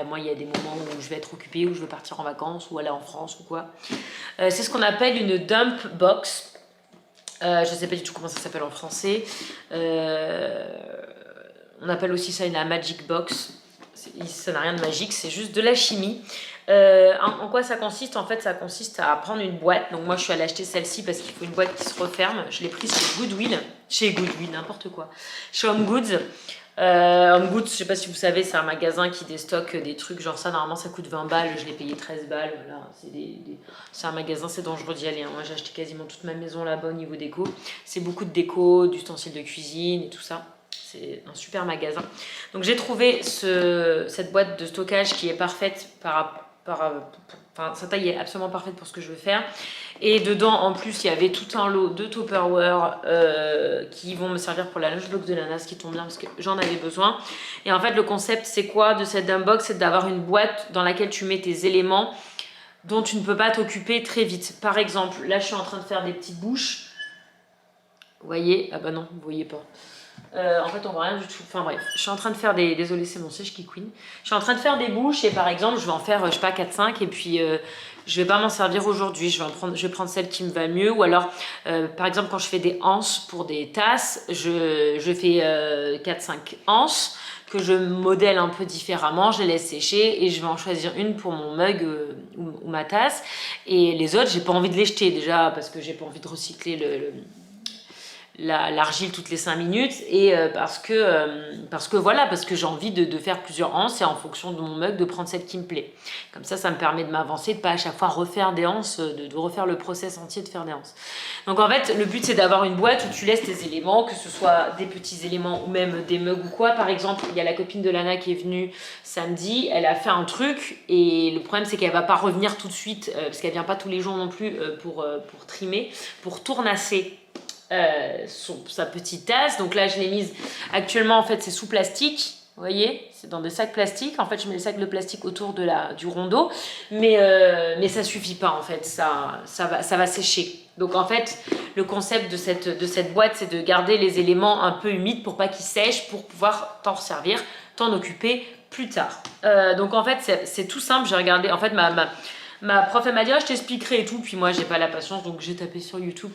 moi il y a des moments où je vais être occupée, où je vais partir en vacances ou aller en France ou quoi. C'est ce qu'on appelle une dump box. Je ne sais pas du tout comment ça s'appelle en français. On appelle aussi ça une magic box. Ça n'a rien de magique, c'est juste de la chimie. En quoi ça consiste? En fait, ça consiste à prendre une boîte. Donc moi, je suis allée acheter celle-ci parce qu'il faut une boîte qui se referme. Je l'ai prise chez Goodwill, n'importe quoi, chez Home Goods. Home Goods, je sais pas si vous savez, c'est un magasin qui déstocke des trucs, genre ça, normalement ça coûte 20 balles, je l'ai payé 13 balles, voilà. C'est un magasin, c'est dangereux d'y aller, hein. Moi j'ai acheté quasiment toute ma maison là-bas au niveau déco. C'est beaucoup de déco, d'ustensiles de cuisine et tout ça. C'est un super magasin. Donc j'ai trouvé cette boîte de stockage qui est parfaite enfin, sa taille est absolument parfaite pour ce que je veux faire. Et dedans, en plus, il y avait tout un lot de Tupperware qui vont me servir pour la lunchbox de Nana, ce qui tombe bien parce que j'en avais besoin. Et en fait, le concept, c'est quoi de cette dumbbox? C'est d'avoir une boîte dans laquelle tu mets tes éléments dont tu ne peux pas t'occuper très vite. Par exemple, là, je suis en train de faire des petites bouches. Vous voyez? Ah bah non, vous voyez pas. En fait, on voit rien du tout. Enfin bref, je suis en train de faire des... Désolée, c'est mon sèche qui couine. Je suis en train de faire des bouches et par exemple, je vais en faire, je sais pas, 4-5 et puis je vais pas m'en servir aujourd'hui. Je vais prendre celle qui me va mieux. Ou alors, par exemple, quand je fais des anses pour des tasses, je fais 4-5 anses que je modèle un peu différemment. Je les laisse sécher et je vais en choisir une pour mon mug ou ma tasse. Et les autres, j'ai pas envie de les jeter déjà parce que j'ai pas envie de recycler l'argile toutes les 5 minutes et parce que j'ai envie de faire plusieurs anses et en fonction de mon mug de prendre celle qui me plaît. Comme ça me permet de m'avancer, de pas à chaque fois refaire des anses, de refaire le process entier de faire des anses. Donc en fait, le but c'est d'avoir une boîte où tu laisses tes éléments, que ce soit des petits éléments ou même des mugs ou quoi. Par exemple, il y a la copine de Lana qui est venue samedi, elle a fait un truc et le problème c'est qu'elle va pas revenir tout de suite parce qu'elle vient pas tous les jours non plus pour trimer, pour tournasser sa petite tasse. Donc là je l'ai mise actuellement, en fait c'est sous plastique, vous voyez, c'est dans des sacs plastiques. En fait je mets les sacs de plastique autour du rondeau, mais ça suffit pas en fait, ça va sécher. Donc en fait le concept de cette boîte c'est de garder les éléments un peu humides pour pas qu'ils sèchent, pour pouvoir t'en resservir, t'en occuper plus tard. Donc en fait c'est tout simple. J'ai regardé, en fait ma prof elle m'a dit je t'expliquerai et tout, puis moi j'ai pas la patience donc j'ai tapé sur YouTube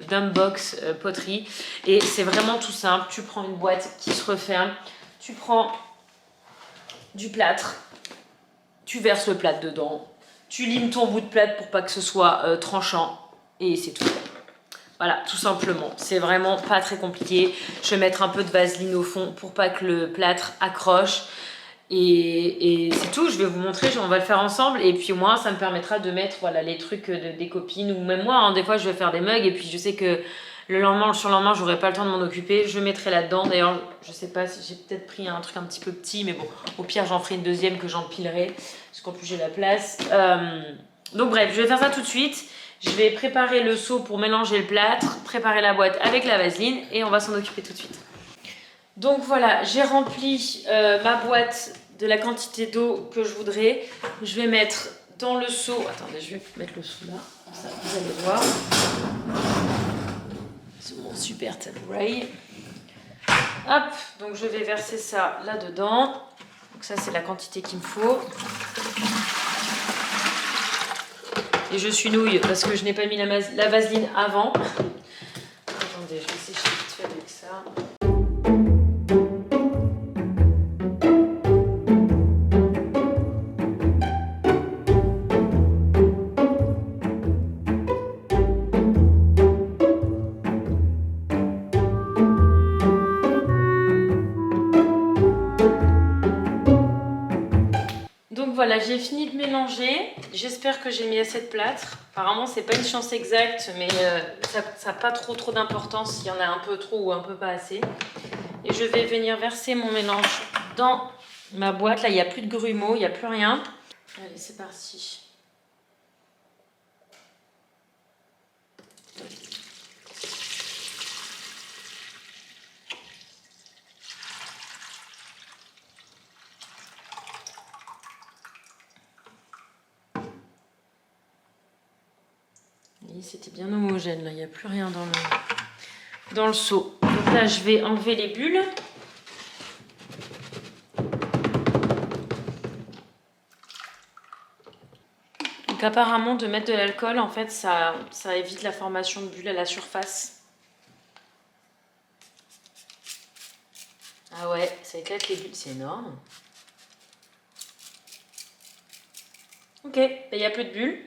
dumbbox poterie et c'est vraiment tout simple. Tu prends une boîte qui se referme, tu prends du plâtre, tu verses le plâtre dedans, tu limes ton bout de plâtre pour pas que ce soit tranchant et c'est tout. Voilà, tout simplement, c'est vraiment pas très compliqué. Je vais mettre un peu de vaseline au fond pour pas que le plâtre accroche. Et c'est tout, je vais vous montrer, on va le faire ensemble et puis moi ça me permettra de mettre voilà, les trucs des copines ou même moi, hein, des fois je vais faire des mugs et puis je sais que le lendemain, le surlendemain j'aurai pas le temps de m'en occuper, je mettrai là-dedans. D'ailleurs je sais pas si j'ai peut-être pris un truc un petit peu petit mais bon, au pire j'en ferai une deuxième que j'empilerai parce qu'en plus j'ai la place. Donc bref, je vais faire ça tout de suite. Je vais préparer le seau pour mélanger le plâtre, préparer la boîte avec la vaseline et on va s'en occuper tout de suite. Donc voilà, j'ai rempli ma boîte de la quantité d'eau que je voudrais. Je vais mettre dans le seau... Attendez, je vais mettre le seau là, comme ça vous allez voir. C'est mon super tabouret. Hop, donc je vais verser ça là-dedans. Donc ça c'est la quantité qu'il me faut. Et je suis nouille parce que je n'ai pas mis la vaseline avant. Attendez, je vais sécher vite fait avec ça. Voilà, j'ai fini de mélanger. J'espère que j'ai mis assez de plâtre. Apparemment, c'est pas une science exacte, mais ça n'a pas trop d'importance s'il y en a un peu trop ou un peu pas assez. Et je vais venir verser mon mélange dans ma boîte. Là, il n'y a plus de grumeaux, il n'y a plus rien. Allez, c'est parti. C'était bien homogène, là, il n'y a plus rien dans le seau. Donc là, je vais enlever les bulles. Donc apparemment, de mettre de l'alcool, en fait, ça évite la formation de bulles à la surface. Ah ouais, ça éclate les bulles, c'est énorme. Ok, il n'y a plus de bulles.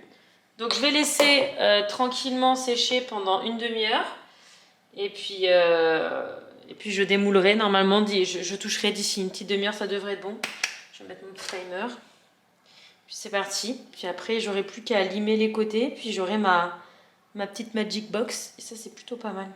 Donc je vais laisser tranquillement sécher pendant une demi-heure. Et puis Et puis je démoulerai normalement, je toucherai d'ici une petite demi-heure, ça devrait être bon. Je vais mettre mon petit timer. Puis c'est parti. Puis après, j'aurai plus qu'à limer les côtés. Puis j'aurai ma petite Magic Box. Et ça, c'est plutôt pas mal.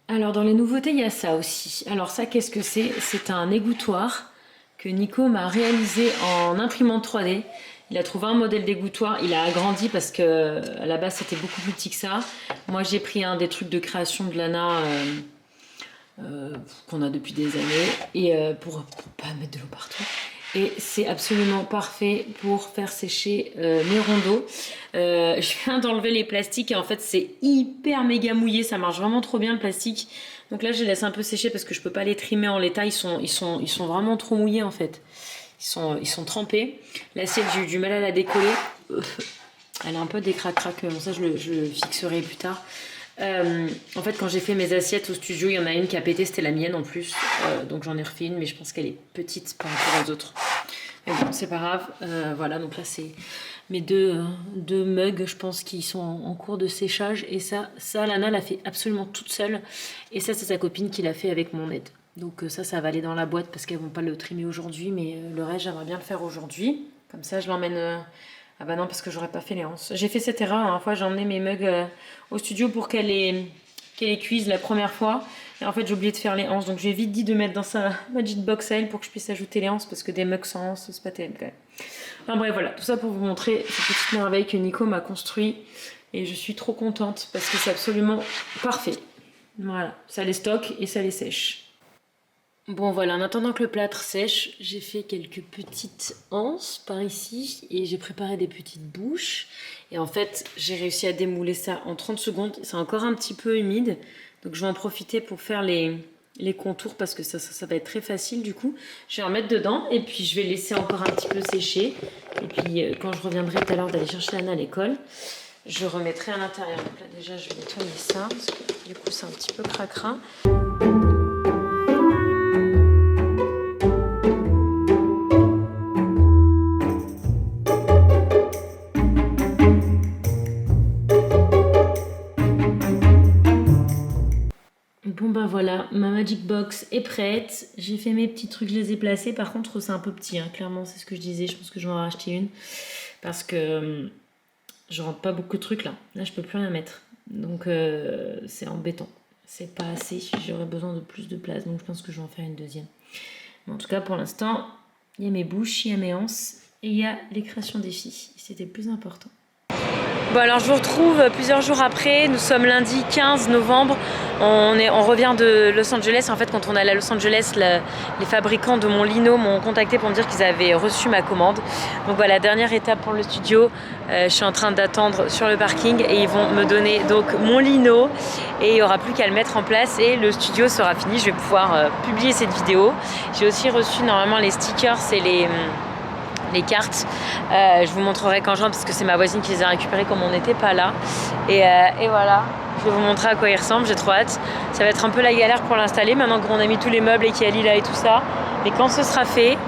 Alors, dans les nouveautés, il y a ça aussi. Alors ça, qu'est-ce que c'est? C'est un égouttoir que Nico m'a réalisé en imprimante 3D. Il a trouvé un modèle d'égouttoir. Il a agrandi parce que à la base, c'était beaucoup plus petit que ça. Moi, j'ai pris un des trucs de création de Lana qu'on a depuis des années. Et pour pas mettre de l'eau partout. Et c'est absolument parfait pour faire sécher mes rondeaux. Je viens d'enlever les plastiques et en fait c'est hyper méga mouillé, ça marche vraiment trop bien le plastique. Donc là je les laisse un peu sécher parce que je peux pas les trimer en l'état, ils sont vraiment trop mouillés en fait. Ils sont trempés. L'assiette j'ai eu du mal à la décoller. Elle a un peu des crac-crac, bon ça je le fixerai plus tard. En fait quand j'ai fait mes assiettes au studio, il y en a une qui a pété, c'était la mienne en plus, donc j'en ai refait une mais je pense qu'elle est petite par rapport aux autres, mais bon c'est pas grave. Voilà, donc là c'est mes deux mugs je pense qui sont en cours de séchage et ça Lana l'a fait absolument toute seule et ça c'est sa copine qui l'a fait avec mon aide, donc ça va aller dans la boîte parce qu'elles vont pas le trimer aujourd'hui, mais le reste j'aimerais bien le faire aujourd'hui, comme ça je l'emmène. Ah bah non, parce que j'aurais pas fait les anses. J'ai fait cette erreur, une fois j'ai emmené mes mugs au studio pour qu'elle les cuise la première fois. Et en fait j'ai oublié de faire les anses, donc j'ai vite dit de mettre dans sa Magic Box à elle pour que je puisse ajouter les anses, parce que des mugs sans anses, c'est pas terrible quand même. Enfin bref, voilà, tout ça pour vous montrer cette petite merveille que Nico m'a construit. Et je suis trop contente parce que c'est absolument parfait. Voilà, ça les stocke et ça les sèche. Bon voilà, en attendant que le plâtre sèche, j'ai fait quelques petites anses par ici et j'ai préparé des petites bouches. Et en fait, j'ai réussi à démouler ça en 30 secondes. C'est encore un petit peu humide, donc je vais en profiter pour faire les contours parce que ça va être très facile du coup. Je vais en mettre dedans et puis je vais laisser encore un petit peu sécher. Et puis quand je reviendrai tout à l'heure d'aller chercher Anna à l'école, je remettrai à l'intérieur. Donc là déjà, je vais nettoyer ça parce que du coup c'est un petit peu cracra. Bon ben voilà, ma Magic Box est prête. J'ai fait mes petits trucs, je les ai placés. Par contre, c'est un peu petit, hein. Clairement, c'est ce que je disais. Je pense que je vais en racheter une. Parce que je rentre pas beaucoup de trucs là. Là, je peux plus rien mettre. Donc, c'est embêtant. C'est pas assez. J'aurais besoin de plus de place. Donc, je pense que je vais en faire une deuxième. Mais en tout cas, pour l'instant, il y a mes bouches, il y a mes anses. Et il y a les créations des filles. C'était le plus important. Bon alors je vous retrouve plusieurs jours après, nous sommes lundi 15 novembre, on revient de Los Angeles. En fait quand on allait à Los Angeles, les fabricants de mon lino m'ont contacté pour me dire qu'ils avaient reçu ma commande. Donc voilà, dernière étape pour le studio, je suis en train d'attendre sur le parking et ils vont me donner donc mon lino et il n'y aura plus qu'à le mettre en place et le studio sera fini, je vais pouvoir publier cette vidéo. J'ai aussi reçu normalement les stickers et les cartes, je vous montrerai quand je rentre parce que c'est ma voisine qui les a récupérées comme on n'était pas là et voilà, je vais vous montrer à quoi ils ressemblent, j'ai trop hâte. Ça va être un peu la galère pour l'installer maintenant qu'on a mis tous les meubles et qu'il y a Lila et tout ça, mais quand ce sera fait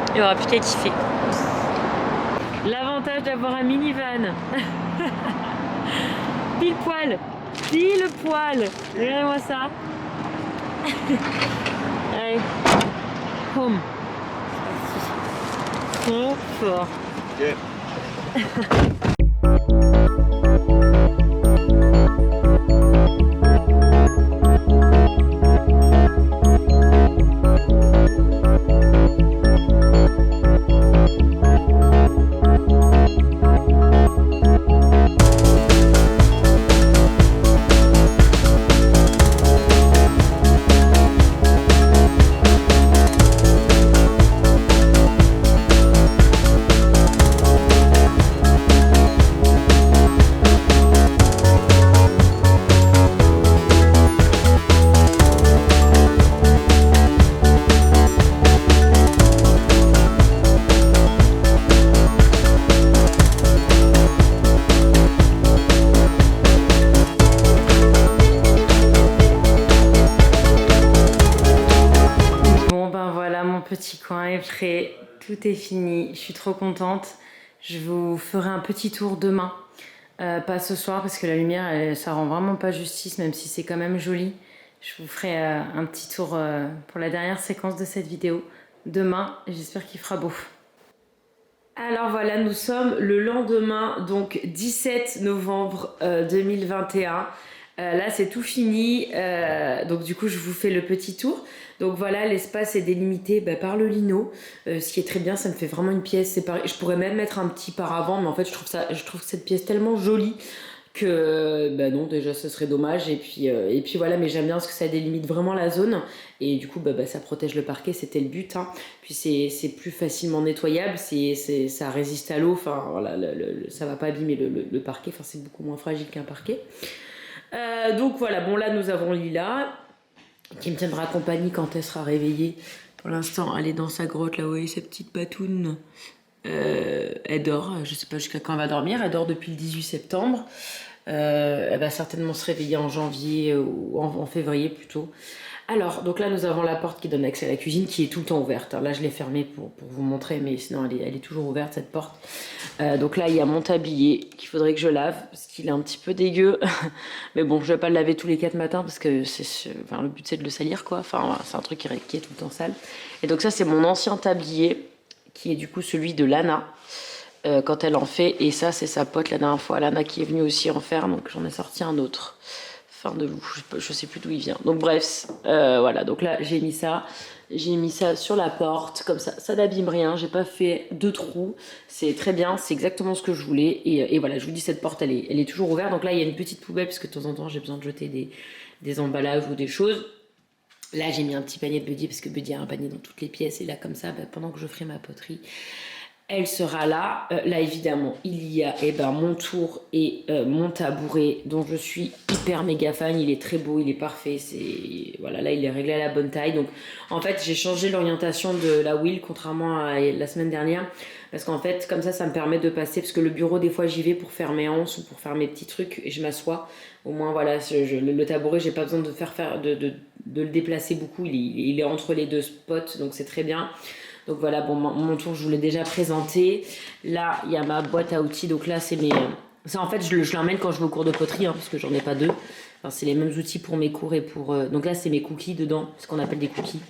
il n'y aura plus qu'à kiffer. L'avantage d'avoir un minivan. Pile poil, regardez-moi ça. Allez, home. Trop fort. Okay. Petit coin est prêt, tout est fini, je suis trop contente. Je vous ferai un petit tour demain, pas ce soir parce que la lumière ça rend vraiment pas justice, même si c'est quand même joli. Je vous ferai un petit tour pour la dernière séquence de cette vidéo demain. J'espère qu'il fera beau. Alors voilà, nous sommes le lendemain, donc 17 novembre 2021. Là, c'est tout fini. Donc du coup, je vous fais le petit tour. Donc voilà, l'espace est délimité par le lino, ce qui est très bien. Ça me fait vraiment une pièce séparée. Je pourrais même mettre un petit paravent, mais en fait, je trouve cette pièce tellement jolie que non, déjà ce serait dommage. Et puis voilà, mais j'aime bien parce que ça délimite vraiment la zone. Et du coup, ça protège le parquet, c'était le but, hein. Puis c'est plus facilement nettoyable, ça résiste à l'eau, enfin voilà, ça va pas abîmer le parquet, enfin c'est beaucoup moins fragile qu'un parquet. Donc voilà, bon là nous avons Lila qui me tiendra compagnie quand elle sera réveillée. Pour l'instant, elle est dans sa grotte là, vous voyez cette petite batoune. Elle dort, je sais pas jusqu'à quand elle va dormir, elle dort depuis le 18 septembre. Elle va certainement se réveiller en janvier ou en février plutôt. Alors, donc là, nous avons la porte qui donne accès à la cuisine qui est tout le temps ouverte. Alors là, je l'ai fermée pour vous montrer, mais sinon, elle est toujours ouverte, cette porte. Donc là, il y a mon tablier qu'il faudrait que je lave parce qu'il est un petit peu dégueu. Mais bon, je vais pas le laver tous les 4 matins parce que le but, c'est de le salir, quoi. Enfin, c'est un truc qui est tout le temps sale. Et donc ça, c'est mon ancien tablier qui est du coup celui de Lana. Quand elle en fait, et ça c'est sa pote la dernière fois, Lana, qui est venue aussi en faire, donc j'en ai sorti un autre, fin de loup, je sais plus d'où il vient, donc bref, voilà, donc là j'ai mis ça sur la porte, comme ça n'abîme rien, j'ai pas fait de trous, c'est très bien, c'est exactement ce que je voulais, et voilà, je vous dis, cette porte elle est toujours ouverte, donc là il y a une petite poubelle, parce que de temps en temps j'ai besoin de jeter des emballages ou des choses. Là j'ai mis un petit panier de Buddy, parce que Buddy a un panier dans toutes les pièces, et là comme ça, pendant que je ferai ma poterie, elle sera là. Là, évidemment, il y a mon tour et mon tabouret dont je suis hyper méga fan. Il est très beau, il est parfait. Voilà, là, il est réglé à la bonne taille. Donc, en fait, j'ai changé l'orientation de la wheel contrairement à la semaine dernière. Parce qu'en fait, comme ça me permet de passer. Parce que le bureau, des fois, j'y vais pour faire mes anses ou pour faire mes petits trucs et je m'assois. Au moins, voilà, le tabouret, j'ai pas besoin de de le déplacer beaucoup. Il est entre les deux spots, donc c'est très bien. Donc voilà, bon, mon tour, je vous l'ai déjà présenté. Là, il y a ma boîte à outils. Donc là, c'est mes... Ça, en fait, je l'emmène quand je vais au cours de poterie, hein, parce que j'en ai pas deux. Enfin, c'est les mêmes outils pour mes cours et pour... Donc là, c'est mes cookies dedans, ce qu'on appelle des cookies.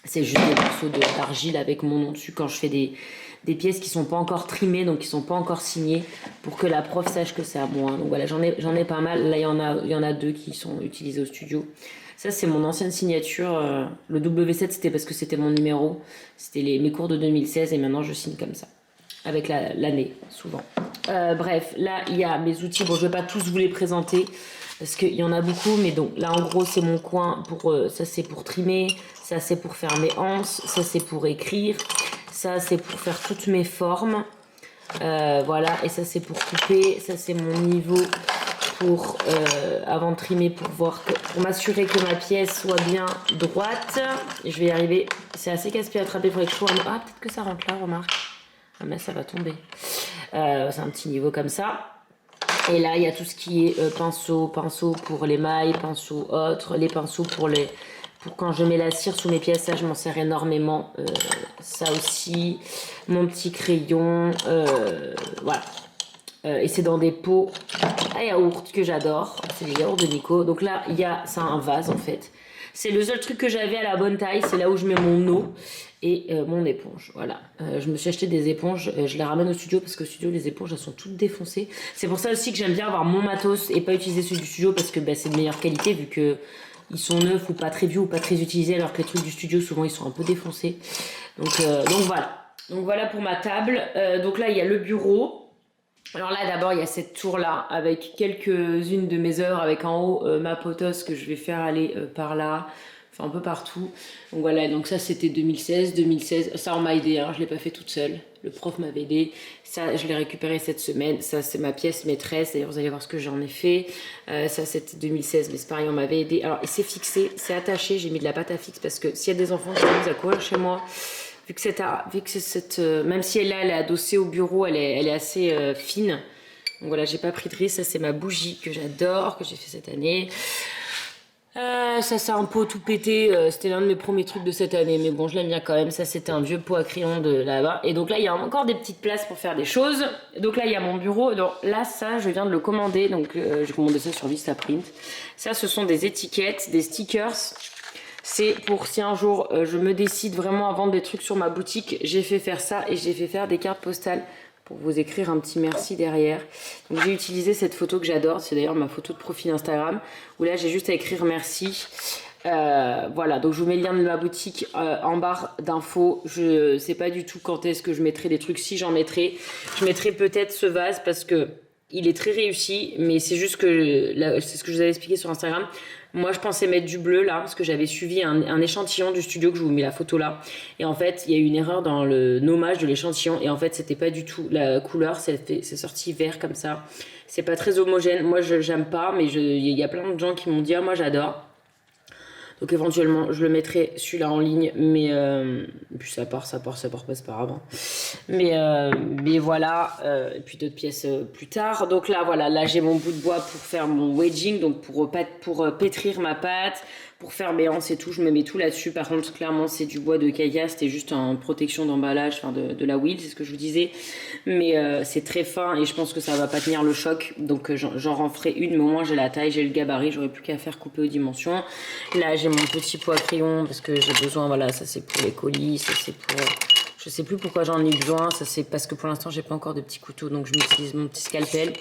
C'est juste des morceaux d'argile avec mon nom dessus quand je fais des pièces qui sont pas encore trimées, donc qui sont pas encore signées, pour que la prof sache que c'est à moi. Donc voilà, j'en ai pas mal. Là, il y en a deux qui sont utilisés au studio. Ça, c'est mon ancienne signature. Le W7, c'était parce que c'était mon numéro. C'était mes cours de 2016 et maintenant, je signe comme ça. Avec l'année, souvent. Bref, là, il y a mes outils. Bon, je vais pas tous vous les présenter parce qu'il y en a beaucoup. Mais donc, là, en gros, c'est mon coin. Ça, c'est pour trimer. Ça, c'est pour faire mes anses. Ça, c'est pour écrire. Ça, c'est pour faire toutes mes formes. Voilà. Et ça, c'est pour couper. Ça, c'est mon niveau pour avant de trimer pour m'assurer que ma pièce soit bien droite. Je vais y arriver. C'est assez casse-pied à attraper. Il faudrait que je trouve ah, peut-être que ça rentre là, remarque. Ah, mais ça va tomber. C'est un petit niveau comme ça. Et là, il y a tout ce qui est pinceau pour les mailles, pinceau autres, les pinceaux pour quand je mets la cire sous mes pièces. Ça, je m'en sers énormément. Ça aussi. Mon petit crayon. Voilà. Et c'est dans des pots à yaourt que j'adore. C'est les yaourts de Nico. Donc là, c'est un vase en fait. C'est le seul truc que j'avais à la bonne taille. C'est là où je mets mon eau et mon éponge. Voilà. Je me suis acheté des éponges. Je les ramène au studio parce qu'au studio, les éponges, elles sont toutes défoncées. C'est pour ça aussi que j'aime bien avoir mon matos et pas utiliser ceux du studio parce que c'est de meilleure qualité vu que ils sont neufs ou pas très vieux ou pas très utilisés alors que les trucs du studio, souvent, ils sont un peu défoncés. Donc voilà. Donc voilà pour ma table. Donc là, il y a le bureau. Alors là, d'abord, il y a cette tour-là avec quelques-unes de mes œuvres, avec en haut ma potos que je vais faire aller par là, enfin un peu partout. Donc voilà, donc ça c'était 2016. Ça, on m'a aidé, hein, je ne l'ai pas fait toute seule. Le prof m'avait aidé. Ça, je l'ai récupéré cette semaine. Ça, c'est ma pièce maîtresse. D'ailleurs, vous allez voir ce que j'en ai fait. Ça, c'était 2016, mais c'est pareil, on m'avait aidé. Alors, et c'est fixé, c'est attaché. J'ai mis de la pâte à fixe parce que s'il y a des enfants qui s'amusent à courir chez moi, vu que c'est cette, même si elle est adossée au bureau, elle est assez fine. Donc voilà, j'ai pas pris de risque. Ça, c'est ma bougie que j'adore, que j'ai fait cette année. Ça s'est un peu tout pété. C'était l'un de mes premiers trucs de cette année, mais bon, je l'aime bien quand même. Ça, c'était un vieux pot à crayon de là-bas. Et donc là, il y a encore des petites places pour faire des choses. Donc là, il y a mon bureau. Donc là, ça, je viens de le commander. Donc j'ai commandé ça sur Vistaprint. Ça, ce sont des étiquettes, des stickers. C'est pour si un jour je me décide vraiment à vendre des trucs sur ma boutique, j'ai fait faire ça et j'ai fait faire des cartes postales pour vous écrire un petit merci derrière. Donc j'ai utilisé cette photo que j'adore, c'est d'ailleurs ma photo de profil Instagram, où là j'ai juste à écrire merci. Voilà, donc je vous mets le lien de ma boutique en barre d'infos. Je sais pas du tout quand est-ce que je mettrai des trucs, si j'en mettrai. Je mettrai peut-être ce vase parce que il est très réussi, mais c'est juste que, c'est ce que je vous avais expliqué sur Instagram. Moi, je pensais mettre du bleu là, parce que j'avais suivi un échantillon du studio, que je vous mets la photo là. Et en fait, il y a eu une erreur dans le nommage de l'échantillon. Et en fait, c'était pas du tout la couleur, c'est sorti vert comme ça. C'est pas très homogène. Moi, j'aime pas, mais il y a plein de gens qui m'ont dit, ah, moi j'adore. Donc éventuellement, je le mettrai celui-là en ligne, mais puis ça part pas, c'est pas grave. Hein. Mais voilà, et puis d'autres pièces plus tard. Donc là, voilà, là j'ai mon bout de bois pour faire mon wedging, donc pour pétrir ma pâte, pour faire mes anses et tout, je me mets tout là-dessus. Par contre, clairement, c'est du bois de caillas, c'était juste en protection d'emballage, enfin de la wheel, c'est ce que je vous disais. Mais c'est très fin et je pense que ça va pas tenir le choc, donc j'en referai une, mais au moins j'ai la taille, j'ai le gabarit, j'aurai plus qu'à faire couper aux dimensions. Là, j'ai mon petit pot à crayon parce que j'ai besoin, voilà, ça c'est pour les colis, ça c'est pour... Je sais plus pourquoi j'en ai besoin, ça c'est parce que pour l'instant j'ai pas encore de petits couteaux, donc je m'utilise mon petit scalpel.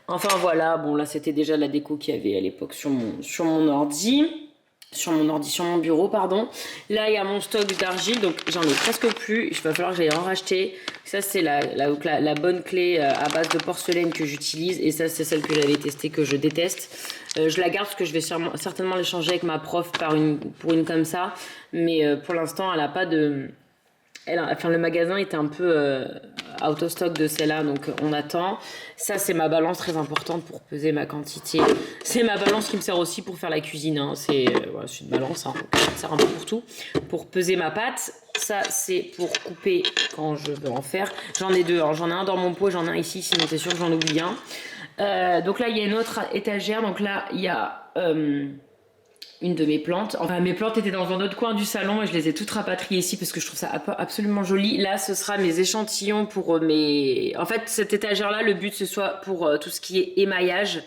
Enfin voilà, bon là c'était déjà la déco qu'il y avait à l'époque sur mon ordi. Sur mon bureau, pardon. Là, il y a mon stock d'argile, donc j'en ai presque plus. Il va falloir que j'aille en racheter. Ça, c'est la bonne clé à base de porcelaine que j'utilise. Et ça, c'est celle que j'avais testée, que je déteste. Je la garde parce que je vais certainement l'échanger avec ma prof pour une comme ça. Mais pour l'instant, elle n'a pas de... Enfin, le magasin était un peu out of stock de celle-là, donc on attend. Ça, c'est ma balance très importante pour peser ma quantité. C'est ma balance qui me sert aussi pour faire la cuisine. Hein. C'est une balance, hein. Ça sert un peu pour tout. Pour peser ma pâte. Ça, c'est pour couper quand je veux en faire. J'en ai deux. Hein. J'en ai un dans mon pot, j'en ai un ici, sinon c'est sûr que j'en oublie un. Donc là, il y a une autre étagère. Donc là, il y a... une de mes plantes. Enfin, mes plantes étaient dans un autre coin du salon et je les ai toutes rapatriées ici parce que je trouve ça absolument joli. Là, ce sera mes échantillons pour mes... En fait, cette étagère-là, le but, ce soit pour tout ce qui est émaillage.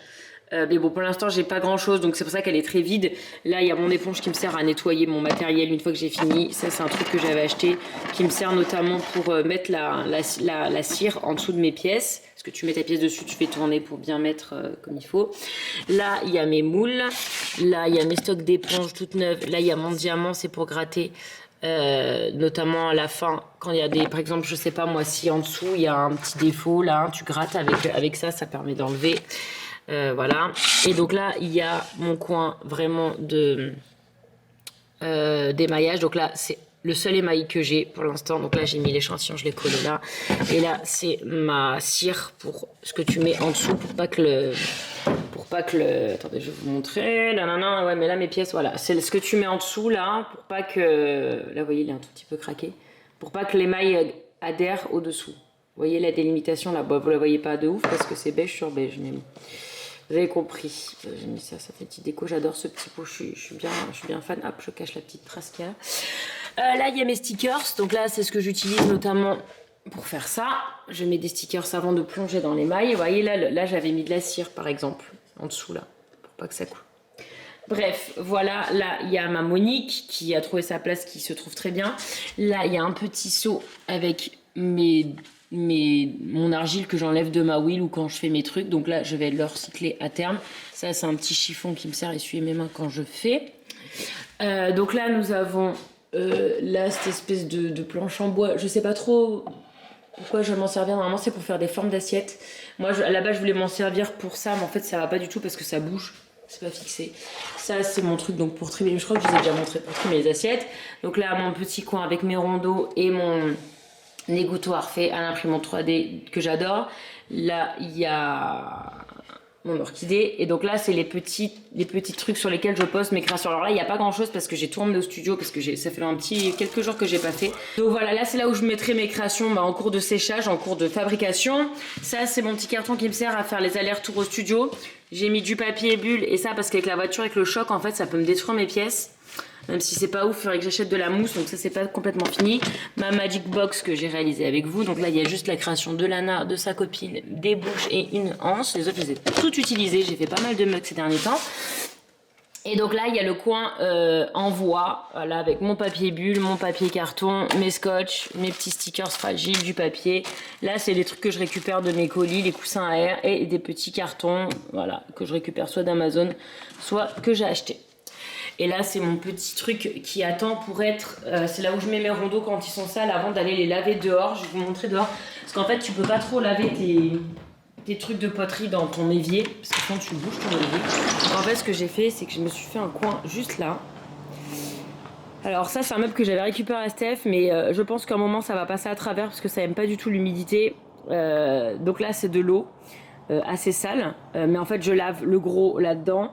Mais bon, pour l'instant, j'ai pas grand-chose, donc c'est pour ça qu'elle est très vide. Là, il y a mon éponge qui me sert à nettoyer mon matériel une fois que j'ai fini. Ça, c'est un truc que j'avais acheté qui me sert notamment pour mettre la cire en dessous de mes pièces. Parce que tu mets ta pièce dessus, tu fais tourner pour bien mettre comme il faut. Là, il y a mes moules. Là, il y a mes stocks d'éponges toutes neuves. Là, il y a mon diamant, c'est pour gratter. Notamment à la fin, quand il y a des... Par exemple, je sais pas moi, si en dessous, il y a un petit défaut, là, tu grattes avec ça, ça permet d'enlever. Voilà. Et donc là, il y a mon coin vraiment d'émaillage. Donc là, c'est le seul émail que j'ai pour l'instant. Donc là, j'ai mis l'échantillon, je l'ai collé là. Et là, c'est ma cire pour ce que tu mets en dessous pour pas que le... Attendez, je vais vous montrer. Nanana, ouais, mais là, mes pièces, voilà. C'est ce que tu mets en dessous, là, pour pas que... Là, vous voyez, il est un tout petit peu craqué. Pour pas que l'émail adhère au-dessous. Vous voyez la délimitation, là. Bon, vous la voyez pas de ouf parce que c'est beige sur beige. Mais... Vous avez compris. J'ai mis ça, ça fait petite déco. J'adore ce petit pot. Je suis bien fan. Hop, je cache la petite trace qu'il y a. Là, il y a mes stickers. Donc là, c'est ce que j'utilise notamment pour faire ça. Je mets des stickers avant de plonger dans l'émail. Vous voyez, là j'avais mis de la cire, par exemple, en dessous, là, pour pas que ça coule. Bref, voilà. Là, il y a ma Monique qui a trouvé sa place, qui se trouve très bien. Là, il y a un petit seau avec mon argile que j'enlève de ma wheel ou quand je fais mes trucs. Donc là, je vais le recycler à terme. Ça, c'est un petit chiffon qui me sert à essuyer mes mains quand je fais. Donc là, nous avons là cette espèce de planche en bois. Je sais pas trop pourquoi je vais m'en servir. Normalement, c'est pour faire des formes d'assiettes. Moi, à la base, je voulais m'en servir pour ça, mais en fait, ça va pas du tout parce que ça bouge. C'est pas fixé. Ça, c'est mon truc donc pour trimer. Je crois que je vous ai déjà montré pour trimer les assiettes. Donc là, mon petit coin avec mes rondeaux et mon égouttoir fait à l'imprimante 3D que j'adore. Là, il y a mon orchidée. Et donc là, c'est les petits trucs sur lesquels je poste mes créations. Alors là, il n'y a pas grand chose parce que j'ai tout emmené au studio parce que ça fait quelques jours que j'ai pas fait. Donc voilà, là, c'est là où je mettrai mes créations en cours de séchage, en cours de fabrication. Ça, c'est mon petit carton qui me sert à faire les allers-retours au studio. J'ai mis du papier bulle et ça parce qu'avec la voiture, avec le choc, en fait, ça peut me détruire mes pièces. Même si c'est pas ouf, il faudrait que j'achète de la mousse, donc ça c'est pas complètement fini. Ma Magic Box que j'ai réalisée avec vous, donc là il y a juste la création de Lana, de sa copine, des bouches et une anse. Les autres je les ai toutes utilisées, j'ai fait pas mal de mugs ces derniers temps. Et donc là il y a le coin envoi, voilà, avec mon papier bulle, mon papier carton, mes scotch, mes petits stickers fragiles, du papier. Là c'est les trucs que je récupère de mes colis, les coussins à air et des petits cartons, voilà, que je récupère soit d'Amazon, soit que j'ai acheté. Et là, c'est mon petit truc qui attend pour être... c'est là où je mets mes rondeaux quand ils sont sales avant d'aller les laver dehors. Je vais vous montrer dehors. Parce qu'en fait, tu peux pas trop laver tes trucs de poterie dans ton évier. Parce que quand tu bouges ton évier. Donc en fait, ce que j'ai fait, c'est que je me suis fait un coin juste là. Alors ça, c'est un meuble que j'avais récupéré à Steph. Mais je pense qu'à un moment, ça va passer à travers. Parce que ça aime pas du tout l'humidité. Donc là, c'est de l'eau assez sale. Mais en fait, je lave le gros là-dedans.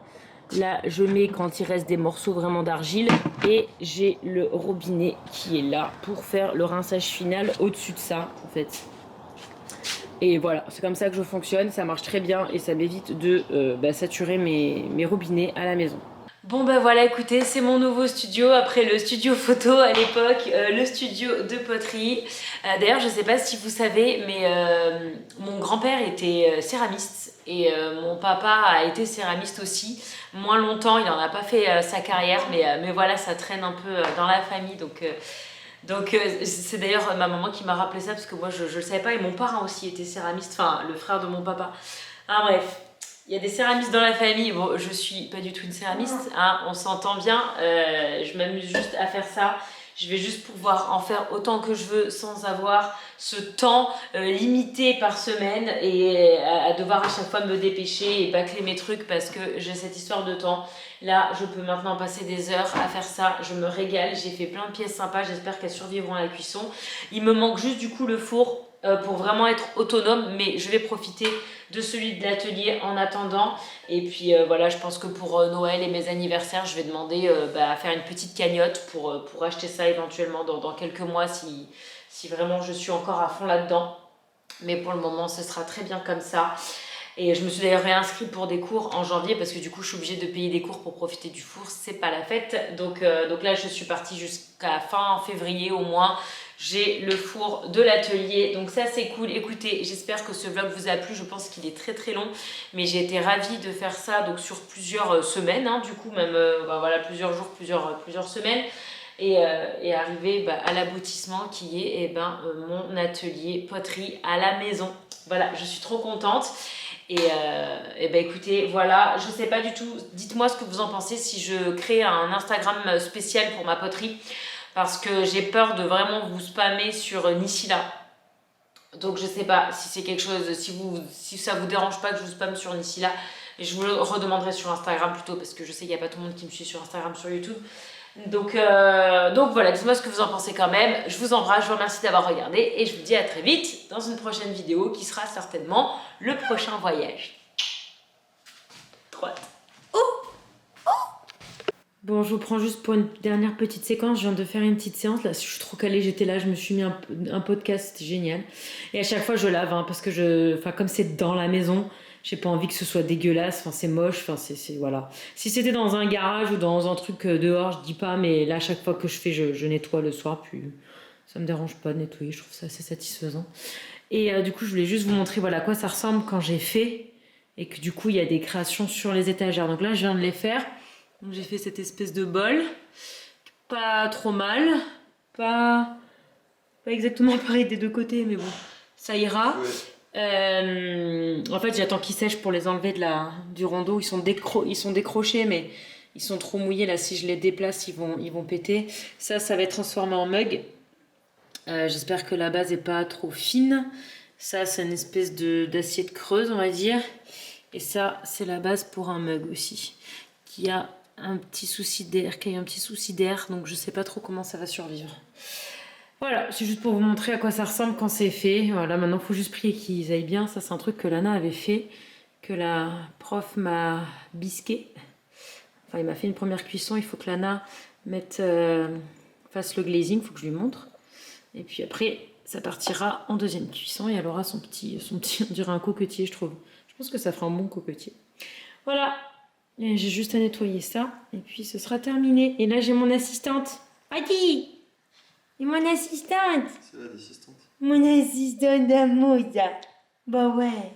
Là, je mets quand il reste des morceaux vraiment d'argile et j'ai le robinet qui est là pour faire le rinçage final au-dessus de ça, en fait. Et voilà, c'est comme ça que je fonctionne, ça marche très bien et ça m'évite de saturer mes robinets à la maison. Bon ben voilà, écoutez, c'est mon nouveau studio après le studio photo à l'époque, le studio de poterie. D'ailleurs, je sais pas si vous savez, mais mon grand-père était céramiste et mon papa a été céramiste aussi. Moins longtemps, il en a pas fait sa carrière, mais voilà, ça traîne un peu dans la famille. Donc c'est d'ailleurs ma maman qui m'a rappelé ça parce que moi je le savais pas et mon parrain aussi était céramiste, enfin le frère de mon papa. Ah bref. Il y a des céramistes dans la famille. Bon, je suis pas du tout une céramiste, hein, on s'entend bien. Je m'amuse juste à faire ça. Je vais juste pouvoir en faire autant que je veux sans avoir ce temps limité par semaine et à devoir à chaque fois me dépêcher et bâcler mes trucs parce que j'ai cette histoire de temps. Là, je peux maintenant passer des heures à faire ça. Je me régale. J'ai fait plein de pièces sympas. J'espère qu'elles survivront à la cuisson. Il me manque juste du coup le four pour vraiment être autonome, mais je vais profiter de celui de l'atelier en attendant. Et puis voilà, je pense que pour Noël et mes anniversaires, je vais demander à faire une petite cagnotte pour acheter ça éventuellement dans quelques mois si vraiment je suis encore à fond là-dedans. Mais pour le moment, ce sera très bien comme ça. Et je me suis d'ailleurs réinscrite pour des cours en janvier parce que du coup, je suis obligée de payer des cours pour profiter du four. C'est pas la fête. Donc là, je suis partie jusqu'à fin février au moins. J'ai le four de l'atelier, donc ça c'est cool. Écoutez, j'espère que ce vlog vous a plu. Je pense qu'il est très très long, mais j'ai été ravie de faire ça donc sur plusieurs semaines, hein, du coup même voilà, plusieurs jours, plusieurs semaines, et arriver à l'aboutissement qui est mon atelier poterie à la maison. Voilà, je suis trop contente. Et écoutez, voilà, je sais pas du tout, dites-moi ce que vous en pensez si je crée un Instagram spécial pour ma poterie. Parce que j'ai peur de vraiment vous spammer sur Nisila. Donc je sais pas si c'est quelque chose, si ça vous dérange pas que je vous spamme sur Nisila. Et je vous le redemanderai sur Instagram plutôt parce que je sais qu'il n'y a pas tout le monde qui me suit sur Instagram, sur YouTube. Donc voilà, dites-moi ce que vous en pensez quand même. Je vous embrasse, je vous remercie d'avoir regardé et je vous dis à très vite dans une prochaine vidéo qui sera certainement le prochain voyage. Trop hâte. Bon, je vous prends juste pour une dernière petite séquence. Je viens de faire une petite séance. Là, je suis trop calée, j'étais là, je me suis mis un podcast, c'était génial. Et à chaque fois, je lave, hein, parce que comme c'est dans la maison, j'ai pas envie que ce soit dégueulasse. Enfin, c'est moche. Enfin, voilà. Si c'était dans un garage ou dans un truc dehors, je dis pas, mais là, à chaque fois que je fais, je nettoie le soir. Puis ça me dérange pas de nettoyer, je trouve ça assez satisfaisant. Et du coup, je voulais juste vous montrer voilà, à quoi ça ressemble quand j'ai fait. Et que du coup, il y a des créations sur les étagères. Donc là, je viens de les faire. Donc j'ai fait cette espèce de bol, pas trop mal, pas exactement pareil des deux côtés, mais bon, ça ira. Ouais. En fait, j'attends qu'ils sèchent pour les enlever du rondeau. Ils sont décrochés, mais ils sont trop mouillés. Là, si je les déplace, ils vont péter. Ça va être transformé en mug. J'espère que la base est pas trop fine. Ça, c'est une espèce d'assiette creuse, on va dire. Et ça, c'est la base pour un mug aussi, qui a un petit souci d'air, donc je sais pas trop comment ça va survivre. Voilà, c'est juste pour vous montrer à quoi ça ressemble quand c'est fait. Voilà, maintenant il faut juste prier qu'ils aillent bien. Ça, c'est un truc que Lana avait fait que la prof m'a bisqué. Enfin, il m'a fait une première cuisson. Il faut que Lana fasse le glazing. Il faut que je lui montre. Et puis après, ça partira en deuxième cuisson et elle aura son petit, on dirait un coquetier, je trouve. Je pense que ça fera un bon coquetier. Voilà. Et j'ai juste à nettoyer ça. Et puis ce sera terminé. Et là, j'ai mon assistante. Adi! Et mon assistante! C'est là l'assistante. Mon assistante d'amour, ça. Bah ouais.